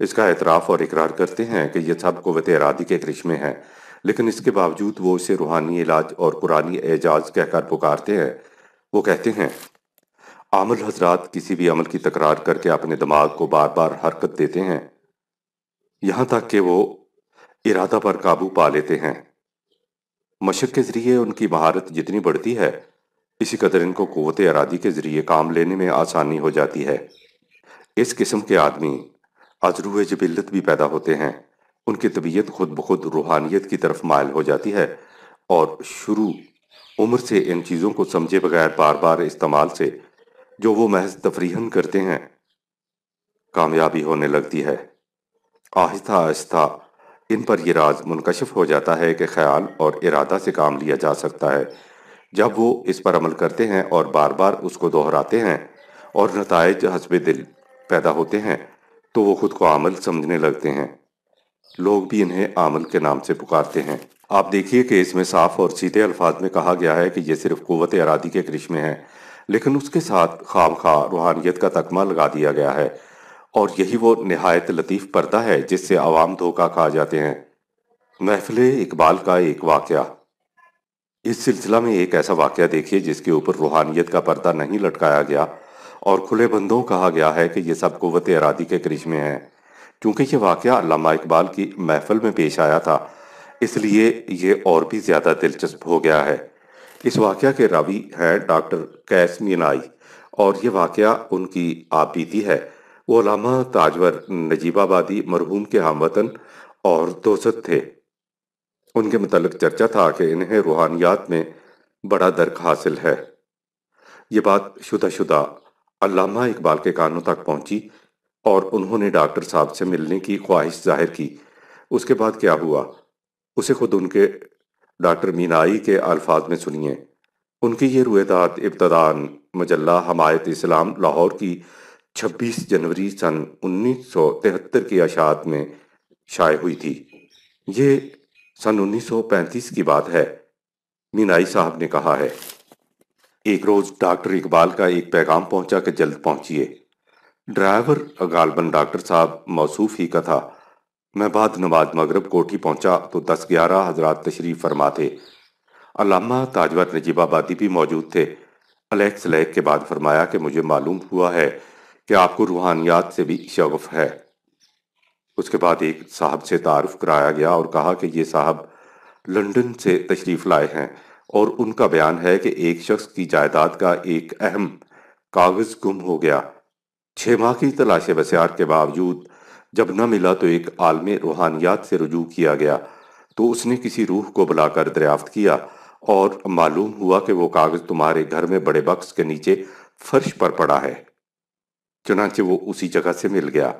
اس کا اعتراف اور اقرار کرتے ہیں کہ یہ سب قوت ارادی کے کرشمے ہیں، لیکن اس کے باوجود وہ اسے روحانی علاج اور قرآنی اعجاز کہہ کر پکارتے ہیں۔ وہ کہتے ہیں عامل حضرات کسی بھی عمل کی تکرار کر کے اپنے دماغ کو بار بار حرکت دیتے ہیں یہاں تک کہ وہ ارادہ پر قابو پا لیتے ہیں۔ مشق کے ذریعے ان کی مہارت جتنی بڑھتی ہے اسی قدر ان کو قوت ارادی کے ذریعے کام لینے میں آسانی ہو جاتی ہے۔ اس قسم کے آدمی از روح جبلت بھی پیدا ہوتے ہیں، ان کی طبیعت خود بخود روحانیت کی طرف مائل ہو جاتی ہے اور شروع عمر سے ان چیزوں کو سمجھے بغیر بار بار استعمال سے جو وہ محض تفریحاً کرتے ہیں کامیابی ہونے لگتی ہے۔ آہستہ آہستہ ان پر یہ راز منکشف ہو جاتا ہے کہ خیال اور ارادہ سے کام لیا جا سکتا ہے۔ جب وہ اس پر عمل کرتے ہیں اور بار بار اس کو دہراتے ہیں اور نتائج حسب دل پیدا ہوتے ہیں تو وہ خود کو عامل سمجھنے لگتے ہیں۔ لوگ بھی انہیں عامل کے نام سے پکارتے ہیں۔ آپ دیکھیے کہ اس میں صاف اور سیدھے الفاظ میں کہا گیا ہے کہ یہ صرف قوت ارادی کے کرشمے ہیں، لیکن اس کے ساتھ خام خواہ روحانیت کا تکمہ لگا دیا گیا ہے، اور یہی وہ نہایت لطیف پردہ ہے جس سے عوام دھوکہ کھا جاتے ہیں۔ محفل اقبال کا ایک واقعہ۔ اس سلسلہ میں ایک ایسا واقعہ دیکھیے جس کے اوپر روحانیت کا پردہ نہیں لٹکایا گیا اور کھلے بندوں کہا گیا ہے کہ یہ سب قوت ارادی کے کرشمے ہیں۔ چونکہ یہ واقعہ علامہ اقبال کی محفل میں پیش آیا تھا اس لیے یہ اور بھی زیادہ دلچسپ ہو گیا ہے۔ اس واقعہ کے راوی ہیں ڈاکٹر قیس مینائی اور یہ واقعہ ان کی آپ بیتی ہے۔ وہ علامہ تاجور نجیب آبادی مرحوم کے ہم وطن اور دوست تھے۔ ان کے متعلق چرچا تھا کہ انہیں روحانیات میں بڑا درک حاصل ہے۔ یہ بات شدہ علامہ اقبال کے کانوں تک پہنچی اور انہوں نے ڈاکٹر صاحب سے ملنے کی خواہش ظاہر کی۔ اس کے بعد کیا ہوا اسے خود ان کے ڈاکٹر مینائی کے الفاظ میں سنیے۔ ان کی یہ رویداد ابتداً مجلہ حمایت اسلام لاہور کی 26 جنوری سن 1973 کی اشاعت میں شائع ہوئی تھی۔ یہ سن 1935 کی بات ہے۔ مینائی صاحب نے کہا ہے ایک روز ڈاکٹر اقبال کا ایک پیغام پہنچا کہ جلد پہنچیے۔ ڈرائیور غالباً ڈاکٹر صاحب موصوف ہی کا تھا۔ میں بعد نماز مغرب کوٹھی پہنچا تو 10-11 حضرات تشریف فرما تھے۔ علامہ تاجور نجیب آبادی بھی موجود تھے۔ علیک سلیک کے بعد فرمایا کہ مجھے معلوم ہوا ہے کہ آپ کو روحانیات سے بھی شغف ہے۔ اس کے بعد ایک صاحب سے تعارف کرایا گیا اور کہا کہ یہ صاحب لندن سے تشریف لائے ہیں اور ان کا بیان ہے کہ ایک شخص کی جائیداد کا ایک اہم کاغذ گم ہو گیا۔ 6 ماہ کی تلاش بسیار کے باوجود جب نہ ملا تو ایک عالم روحانیات سے رجوع کیا گیا تو اس نے کسی روح کو بلا کر دریافت کیا اور معلوم ہوا کہ وہ کاغذ تمہارے گھر میں بڑے بکس کے نیچے فرش پر پڑا ہے۔ چنانچہ وہ اسی جگہ سے مل گیا۔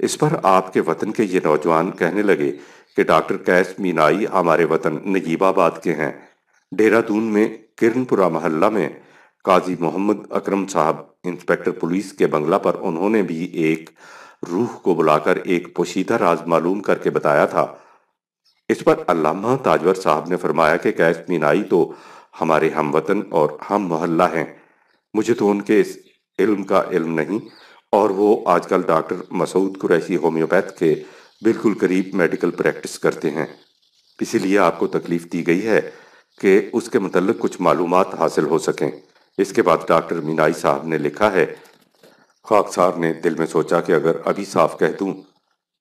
اس پر آپ کے وطن کے یہ نوجوان کہنے لگے کہ ڈاکٹر قیس مینائی ہمارے وطن نجیب آباد کے ہیں۔ ڈیرہ دون میں کرن پورہ محلہ میں قاضی محمد اکرم صاحب انسپیکٹر پولیس کے بنگلہ پر انہوں نے بھی ایک روح کو بلا کر ایک پوشیدہ راز معلوم کر کے بتایا تھا۔ اس پر علامہ تاجور صاحب نے فرمایا کہ قیس مینائی تو ہمارے ہم وطن اور ہم محلہ ہیں، مجھے تو ان کے اس علم کا علم نہیں، اور وہ آج کل ڈاکٹر مسعود قریشی ہومیوپیتھ کے بالکل قریب میڈیکل پریکٹس کرتے ہیں۔ اسی لیے آپ کو تکلیف دی گئی ہے کہ اس کے متعلق کچھ معلومات حاصل ہو سکیں۔ اس کے بعد ڈاکٹر مینائی صاحب نے لکھا ہے خاکسار نے دل میں سوچا کہ اگر ابھی صاف کہہ دوں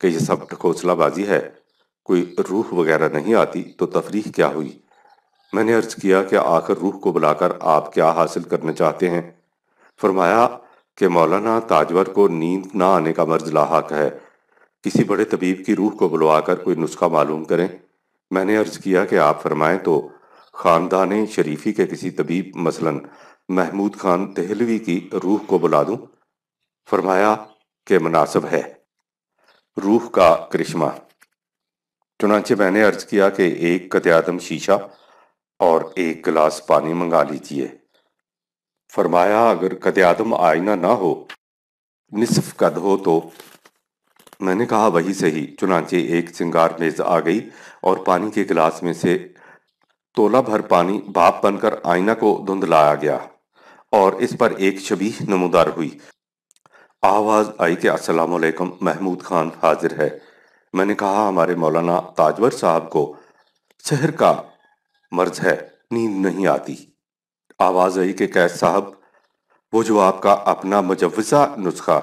کہ یہ سب ڈھکوسلا بازی ہے، کوئی روح وغیرہ نہیں آتی تو تفریح کیا ہوئی۔ میں نے عرض کیا کہ آخر روح کو بلا کر آپ کیا حاصل کرنا چاہتے ہیں؟ فرمایا کہ مولانا تاجور کو نیند نہ آنے کا مرض لاحق ہے، کسی بڑے طبیب کی روح کو بلوا کر کوئی نسخہ معلوم کریں۔ میں نے عرض کیا کہ آپ فرمائیں تو خاندان شریفی کے کسی طبیب مثلاً محمود خان دہلوی کی روح کو بلا دوں؟ فرمایا کہ مناسب ہے۔ روح کا کرشمہ۔ چنانچہ میں نے عرض کیا کہ ایک قد آدم شیشہ اور ایک گلاس پانی منگا لیجئے۔ فرمایا اگر قد آدم آئینہ نہ ہو، نصف قد ہو تو میں نے کہا وہی صحیح۔ چنانچہ ایک سنگار میز آ گئی اور پانی کے گلاس میں سے تولا بھر پانی بھاپ بن کر آئینہ کو دھندلایا گیا اور اس پر ایک شبیہ نمودار ہوئی۔ آواز آئی کہ السلام علیکم، محمود خان حاضر ہے۔ میں نے کہا ہمارے مولانا تاجور صاحب کو سحر کا مرض ہے، نیند نہیں آتی۔ آواز آئی کہ قیس صاحب، وہ جو آپ کا اپنا مجوزہ نسخہ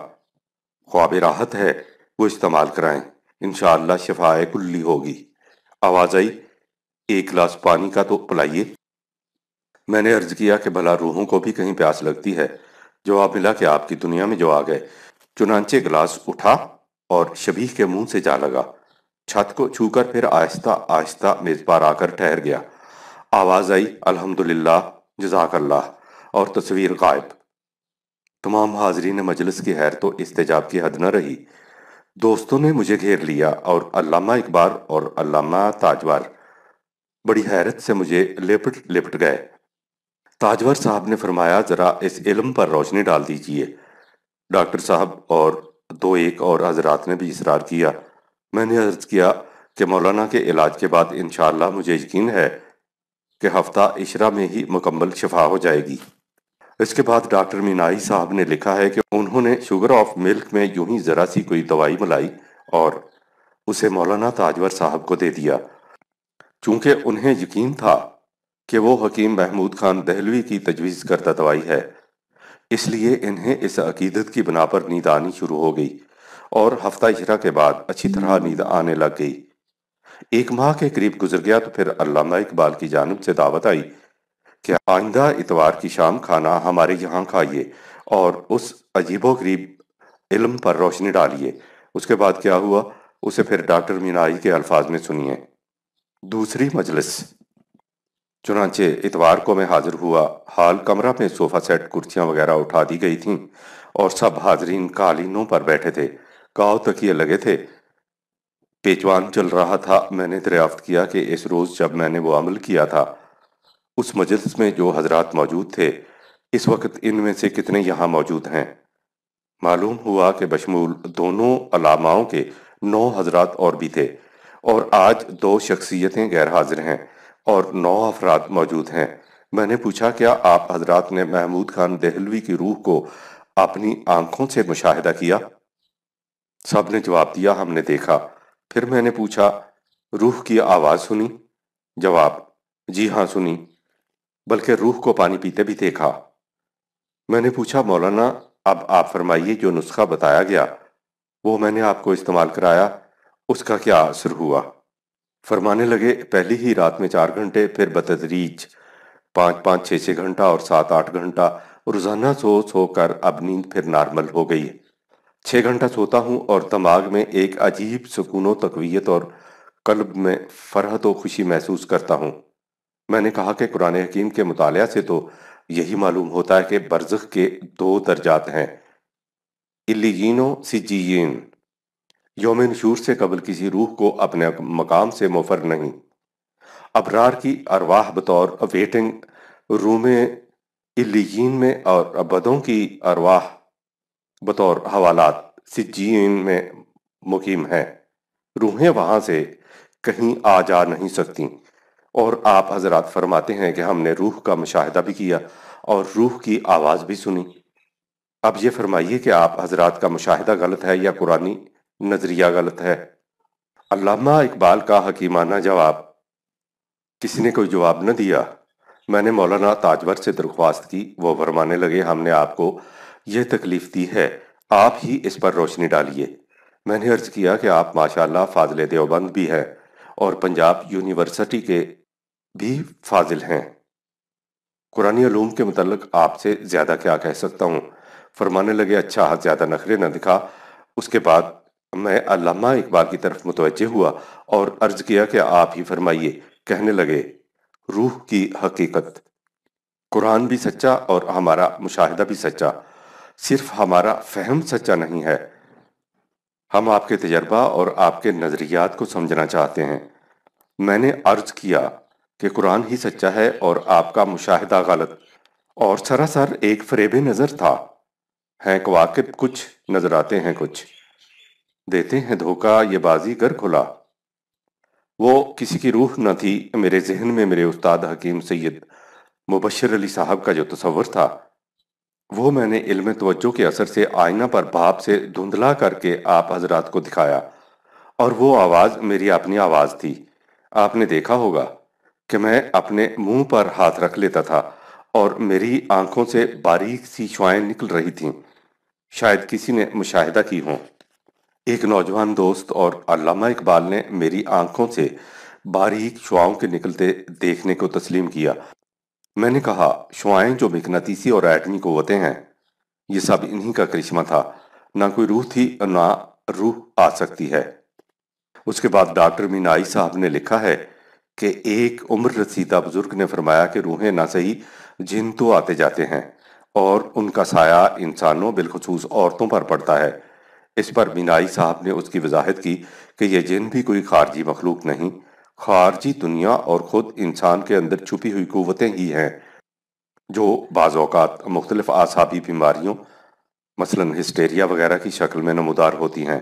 خواب راحت ہے وہ استعمال کرائیں، انشاءاللہ شفائے کلی ہوگی۔ آواز آئی ایک گلاس پانی کا تو پلائیے۔ میں نے عرض کیا کہ بھلا روحوں کو بھی کہیں پیاس لگتی ہے؟ جواب ملا کہ آپ کی دنیا میں جو آ گئے۔ چنانچہ گلاس اٹھا اور شبیہ کے منہ سے جا لگا، چھت کو چھو کر پھر آہستہ آہستہ میز پر آ کر ٹھہر گیا۔ آواز آئی الحمدللہ، جزاک اللہ، اور تصویر غائب۔ تمام حاضرین مجلس کی حیرت و استعجاب کی حد نہ رہی۔ دوستوں نے مجھے گھیر لیا اور علامہ اقبال اور علامہ تاجور بڑی حیرت سے مجھے لپٹ لپٹ گئے۔ تاجور صاحب نے فرمایا ذرا اس علم پر روشنی ڈال دیجئے۔ ڈاکٹر صاحب اور دو ایک اور حضرات نے بھی اصرار کیا۔ میں نے عرض کیا کہ مولانا کے علاج کے بعد انشاءاللہ مجھے یقین ہے کہ ہفتہ عشرہ میں ہی مکمل شفا ہو جائے گی۔ اس کے بعد ڈاکٹر مینائی صاحب نے لکھا ہے کہ انہوں نے شوگر آف ملک میں یوں ہی ذرا سی کوئی دوائی ملائی اور اسے مولانا تاجور صاحب کو دے دیا۔ چونکہ انہیں یقین تھا کہ وہ حکیم محمود خان دہلوی کی تجویز کردہ دوائی ہے، اس لیے انہیں اس عقیدت کی بنا پر نیند آنی شروع ہو گئی اور ہفتہ عشرہ کے بعد اچھی طرح نیند آنے لگ گئی۔ ایک ماہ کے قریب گزر گیا تو پھر علامہ اقبال کی جانب سے دعوت آئی کہ آئندہ اتوار کی شام کھانا ہمارے یہاں کھائیے اور اس عجیب و غریب علم پر روشنی ڈالیے۔ اس کے بعد کیا ہوا اسے پھر ڈاکٹر مینائی کے الفاظ میں سنیے۔ دوسری مجلس۔ چنانچہ اتوار کو میں حاضر ہوا۔ حال کمرہ میں صوفہ سیٹ کرسیاں وغیرہ اٹھا دی گئی تھیں اور سب حاضرین قالینوں پر بیٹھے تھے، گاؤ تکیے لگے تھے، پیچوان چل رہا تھا۔ میں نے دریافت کیا کہ اس روز جب میں نے وہ عمل کیا تھا اس مجلس میں جو حضرات موجود تھے اس وقت ان میں سے کتنے یہاں موجود ہیں؟ معلوم ہوا کہ بشمول دونوں علماؤں کے 9 حضرات اور بھی تھے، اور آج 2 شخصیتیں غیر حاضر ہیں اور 9 افراد موجود ہیں۔ میں نے پوچھا کیا آپ حضرات نے محمود خان دہلوی کی روح کو اپنی آنکھوں سے مشاہدہ کیا؟ سب نے جواب دیا ہم نے دیکھا۔ پھر میں نے پوچھا روح کی آواز سنی؟ جواب جی ہاں سنی، بلکہ روح کو پانی پیتے بھی دیکھا۔ میں نے پوچھا مولانا اب آپ فرمائیے جو نسخہ بتایا گیا وہ میں نے آپ کو استعمال کرایا، اس کا کیا اثر ہوا؟ فرمانے لگے پہلی ہی رات میں 4 گھنٹے، پھر بتدریج 5-5 6-6 گھنٹہ اور 7-8 گھنٹہ روزانہ سو کر اب نیند پھر نارمل ہو گئی۔ 6 گھنٹہ سوتا ہوں اور دماغ میں ایک عجیب سکون و تقویت اور قلب میں فرحت و خوشی محسوس کرتا ہوں۔ میں نے کہا کہ قرآن حکیم کے مطالعہ سے تو یہی معلوم ہوتا ہے کہ برزخ کے 2 درجات ہیں، علیین و سجین۔ یوم نشور سے قبل کسی روح کو اپنے مقام سے مفر نہیں۔ ابرار کی ارواح بطور ویٹنگ روم علیین میں اور بدوں کی ارواح بطور حوالات سجین میں مقیم ہیں۔ روحیں وہاں سے کہیں آ جا نہیں سکتی، اور آپ حضرات فرماتے ہیں کہ ہم نے روح کا مشاہدہ بھی کیا اور روح کی آواز بھی سنی۔ اب یہ فرمائیے کہ آپ حضرات کا مشاہدہ غلط ہے یا قرآنی نظریہ غلط ہے؟ علامہ اقبال کا حکیمانہ جواب۔ کسی نے کوئی جواب نہ دیا۔ میں نے مولانا تاجور سے درخواست کی، وہ فرمانے لگے ہم نے آپ کو یہ تکلیف دی ہے، آپ ہی اس پر روشنی ڈالیے۔ میں نے عرض کیا کہ آپ ماشاءاللہ فاضل دیوبند بھی ہیں اور پنجاب یونیورسٹی کے بھی فاضل ہیں، قرآنی علوم کے متعلق آپ سے زیادہ کیا کہہ سکتا ہوں؟ فرمانے لگے اچھا زیادہ نخرے نہ دکھا۔ اس کے بعد میں علامہ اقبال کی طرف متوجہ ہوا اور عرض کیا کہ آپ ہی فرمائیے۔ کہنے لگے روح کی حقیقت، قرآن بھی سچا اور ہمارا مشاہدہ بھی سچا، صرف ہمارا فہم سچا نہیں ہے۔ ہم آپ کے تجربہ اور آپ کے نظریات کو سمجھنا چاہتے ہیں۔ میں نے عرض کیا کہ قرآن ہی سچا ہے اور آپ کا مشاہدہ غلط اور سراسر ایک فریب نظر تھا، ہیں کواکب کچھ نظر آتے ہیں کچھ۔ دیتے ہیں دھوکہ یہ بازی گر کھلا۔ وہ کسی کی روح نہ تھی، میرے ذہن میں میرے استاد حکیم سید مبشر علی صاحب کا جو تصور تھا وہ میں نے علم توجہ کے اثر سے آئینہ پر بھاپ سے دھندلا کر کے آپ حضرات کو دکھایا، اور وہ آواز میری اپنی آواز تھی۔ آپ نے دیکھا ہوگا کہ میں اپنے منہ پر ہاتھ رکھ لیتا تھا اور میری آنکھوں سے باریک سی شعائیں نکل رہی تھیں، شاید کسی نے مشاہدہ کی ہوں۔ ایک نوجوان دوست اور علامہ اقبال نے میری آنکھوں سے باریک شعاؤں کے نکلتے دیکھنے کو تسلیم کیا۔ میں نے کہا، شعائیں جو مقناطیسی اور ایٹمی قوتیں ہیں، یہ سب انہی کا کرشمہ تھا، نہ کوئی روح تھی اور نہ روح آ سکتی ہے۔ اس کے بعد ڈاکٹر مینائی صاحب نے لکھا ہے کہ ایک عمر رسیدہ بزرگ نے فرمایا کہ روحیں نہ صحیح جن تو آتے جاتے ہیں اور ان کا سایہ انسانوں بالخصوص عورتوں پر پڑتا ہے۔ اس پر مینائی صاحب نے اس کی وضاحت کی کہ یہ جن بھی کوئی خارجی مخلوق نہیں، خارجی دنیا اور خود انسان کے اندر چھپی ہوئی قوتیں ہی ہیں جو بعض اوقات مختلف اعصابی بیماریوں مثلا ہسٹیریا وغیرہ کی شکل میں نمودار ہوتی ہیں،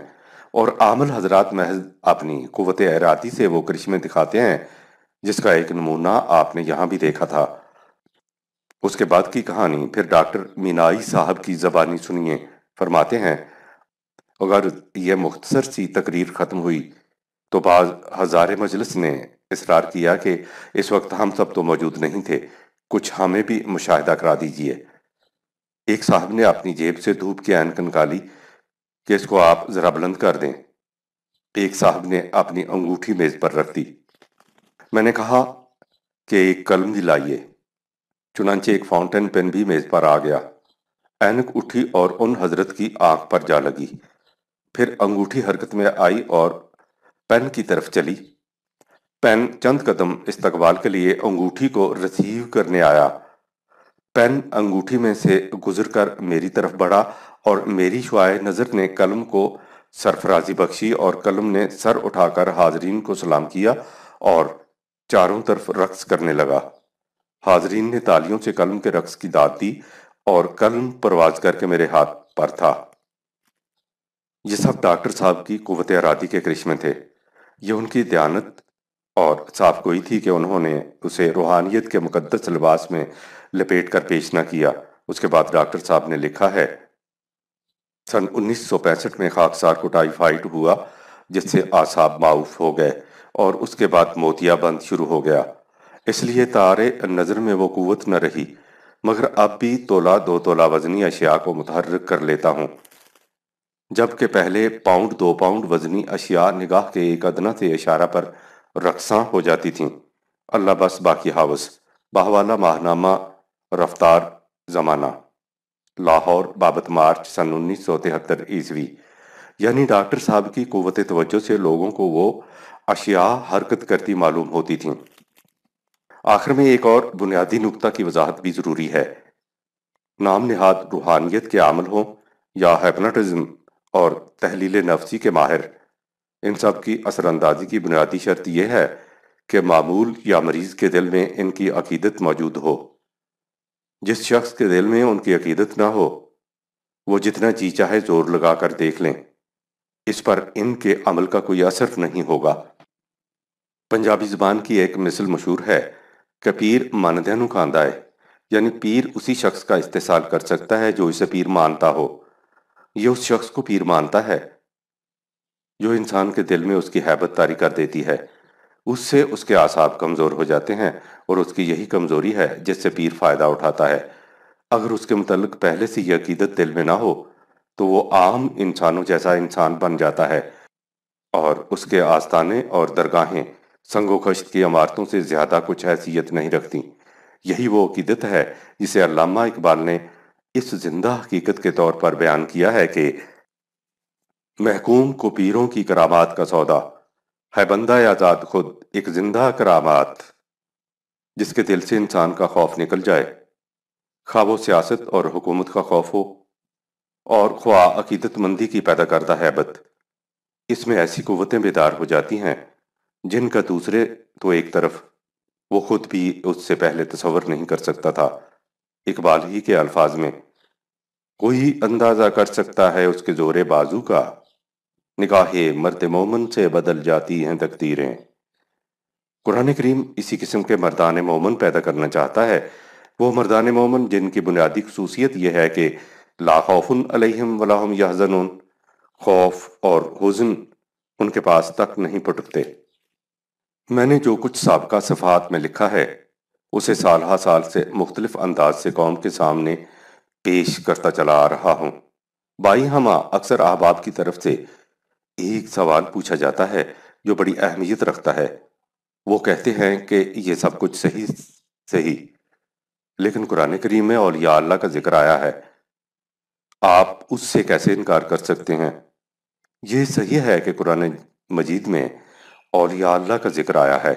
اور عامل حضرات محض اپنی قوت ارادی سے وہ کرشمے دکھاتے ہیں جس کا ایک نمونہ آپ نے یہاں بھی دیکھا تھا۔ اس کے بعد کی کہانی پھر ڈاکٹر مینائی صاحب کی زبانی سنیے۔ فرماتے ہیں، اگر یہ مختصر سی تقریر ختم ہوئی تو بعض ہزار مجلس نے اصرار کیا کہ اس وقت ہم سب تو موجود نہیں تھے، کچھ ہمیں بھی مشاہدہ کرا دیجئے۔ ایک صاحب نے اپنی جیب سے دھوپ کی اینک نکالی کہ اس کو آپ ذرا بلند کر دیں۔ ایک صاحب نے اپنی انگوٹھی میز پر رکھ دی۔ میں نے کہا کہ ایک قلم بھی لائیے۔ چنانچہ ایک فاؤنٹین پین بھی میز پر آ گیا۔ اینک اٹھی اور ان حضرت کی آنکھ پر جا لگی۔ پھر انگوٹھی حرکت میں آئی اور پین کی طرف چلی۔ پین چند قدم استقبال کے لیے انگوٹھی کو ریسیو کرنے آیا۔ پین انگوٹھی میں سے گزر کر میری طرف بڑھا اور میری شعاع نظر نے قلم کو سرفرازی بخشی اور قلم نے سر اٹھا کر حاضرین کو سلام کیا اور چاروں طرف رقص کرنے لگا۔ حاضرین نے تالیوں سے قلم کے رقص کی داد دی اور قلم پرواز کر کے میرے ہاتھ پر تھا۔ یہ سب ڈاکٹر صاحب کی قوت ارادی کے کرشمے تھے۔ یہ ان کی دیانت اور صاف گوئی تھی کہ انہوں نے اسے روحانیت کے مقدس لباس میں لپیٹ کر پیش نہ کیا۔ اس کے بعد ڈاکٹر صاحب نے لکھا ہے، سن 1965 میں خاکسار کو ٹائیفائیڈ ہوا جس سے اعصاب معاف ہو گئے اور اس کے بعد موتیا بند شروع ہو گیا۔ اس لیے تارے نظر میں وہ قوت نہ رہی، مگر اب بھی تولہ دو تولہ وزنی اشیاء کو متحرک کر لیتا ہوں، جبکہ پہلے پاؤنڈ دو پاؤنڈ وزنی اشیاء نگاہ کے ایک ادنا سے اشارہ پر رقصاں ہو جاتی تھیں۔ اللہ بس باقی حوث۔ باہوالا ماہنامہ رفتار زمانہ، لاہور، بابت مارچ سن 1973 عیسوی۔ یعنی ڈاکٹر صاحب کی قوت توجہ سے لوگوں کو وہ اشیاء حرکت کرتی معلوم ہوتی تھیں۔ آخر میں ایک اور بنیادی نکتہ کی وضاحت بھی ضروری ہے۔ نام نہاد روحانیت کے عامل ہوں یا ہیپناٹزم اور تحلیل نفسی کے ماہر، ان سب کی اثر اندازی کی بنیادی شرط یہ ہے کہ معمول یا مریض کے دل میں ان کی عقیدت موجود ہو۔ جس شخص کے دل میں ان کی عقیدت نہ ہو، وہ جتنا جی چاہے زور لگا کر دیکھ لیں، اس پر ان کے عمل کا کوئی اثر نہیں ہوگا۔ پنجابی زبان کی ایک مثل مشہور ہے کہ پیر ماندیاں نوں کھاندا ہے، یعنی پیر اسی شخص کا استحصال کر سکتا ہے جو اسے پیر مانتا ہو۔ یہ اس شخص کو پیر مانتا ہے جو انسان کے دل میں اس کی ہیبت طاری کر دیتی ہے۔ اس سے اس کے اعصاب کمزور ہو جاتے ہیں، اور اس کی یہی کمزوری ہے جس سے پیر فائدہ اٹھاتا ہے۔ اگر اس کے متعلق پہلے سے یہ عقیدت دل میں نہ ہو تو وہ عام انسانوں جیسا انسان بن جاتا ہے، اور اس کے آستانے اور درگاہیں سنگ و خشت کی عمارتوں سے زیادہ کچھ حیثیت نہیں رکھتی۔ یہی وہ عقیدت ہے جسے علامہ اقبال نے اس زندہ حقیقت کے طور پر بیان کیا ہے کہ محکوم کو پیروں کی کرامات کا سودا ہے، بندہ آزاد خود ایک زندہ کرامات۔ جس کے دل سے انسان کا خوف نکل جائے، خواہ وہ سیاست اور حکومت کا خوف ہو اور خواہ عقیدت مندی کی پیدا کردہ ہیبت، اس میں ایسی قوتیں بیدار ہو جاتی ہیں جن کا دوسرے تو ایک طرف وہ خود بھی اس سے پہلے تصور نہیں کر سکتا تھا۔ اقبال ہی کے الفاظ میں، کوئی اندازہ کر سکتا ہے اس کے زور بازو کا، نگاہ مرد مومن سے بدل جاتی ہیں تقدیریں۔ قرآن کریم اسی قسم کے مردان مومن پیدا کرنا چاہتا ہے، وہ مردان مومن جن کی بنیادی خصوصیت یہ ہے کہ لا خوف علیہم ولا ہم یحزنون، خوف اور حزن ان کے پاس تک نہیں پٹکتے۔ میں نے جو کچھ سابقہ صفحات میں لکھا ہے اسے سالہ سال سے مختلف انداز سے قوم کے سامنے پیش کرتا چلا آ رہا ہوں۔ بائی ہمہ اکثر احباب کی طرف سے ایک سوال پوچھا جاتا ہے جو بڑی اہمیت رکھتا ہے۔ وہ کہتے ہیں کہ یہ سب کچھ صحیح، لیکن قرآن کریم میں اولیاء اللہ کا ذکر آیا ہے، آپ اس سے کیسے انکار کر سکتے ہیں؟ یہ صحیح ہے کہ قرآن مجید میں اولیاء اللہ کا ذکر آیا ہے،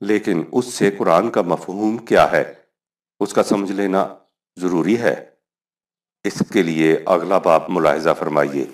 لیکن اس سے قرآن کا مفہوم کیا ہے اس کا سمجھ لینا ضروری ہے۔ اس کے لیے اگلا باب ملاحظہ فرمائیے۔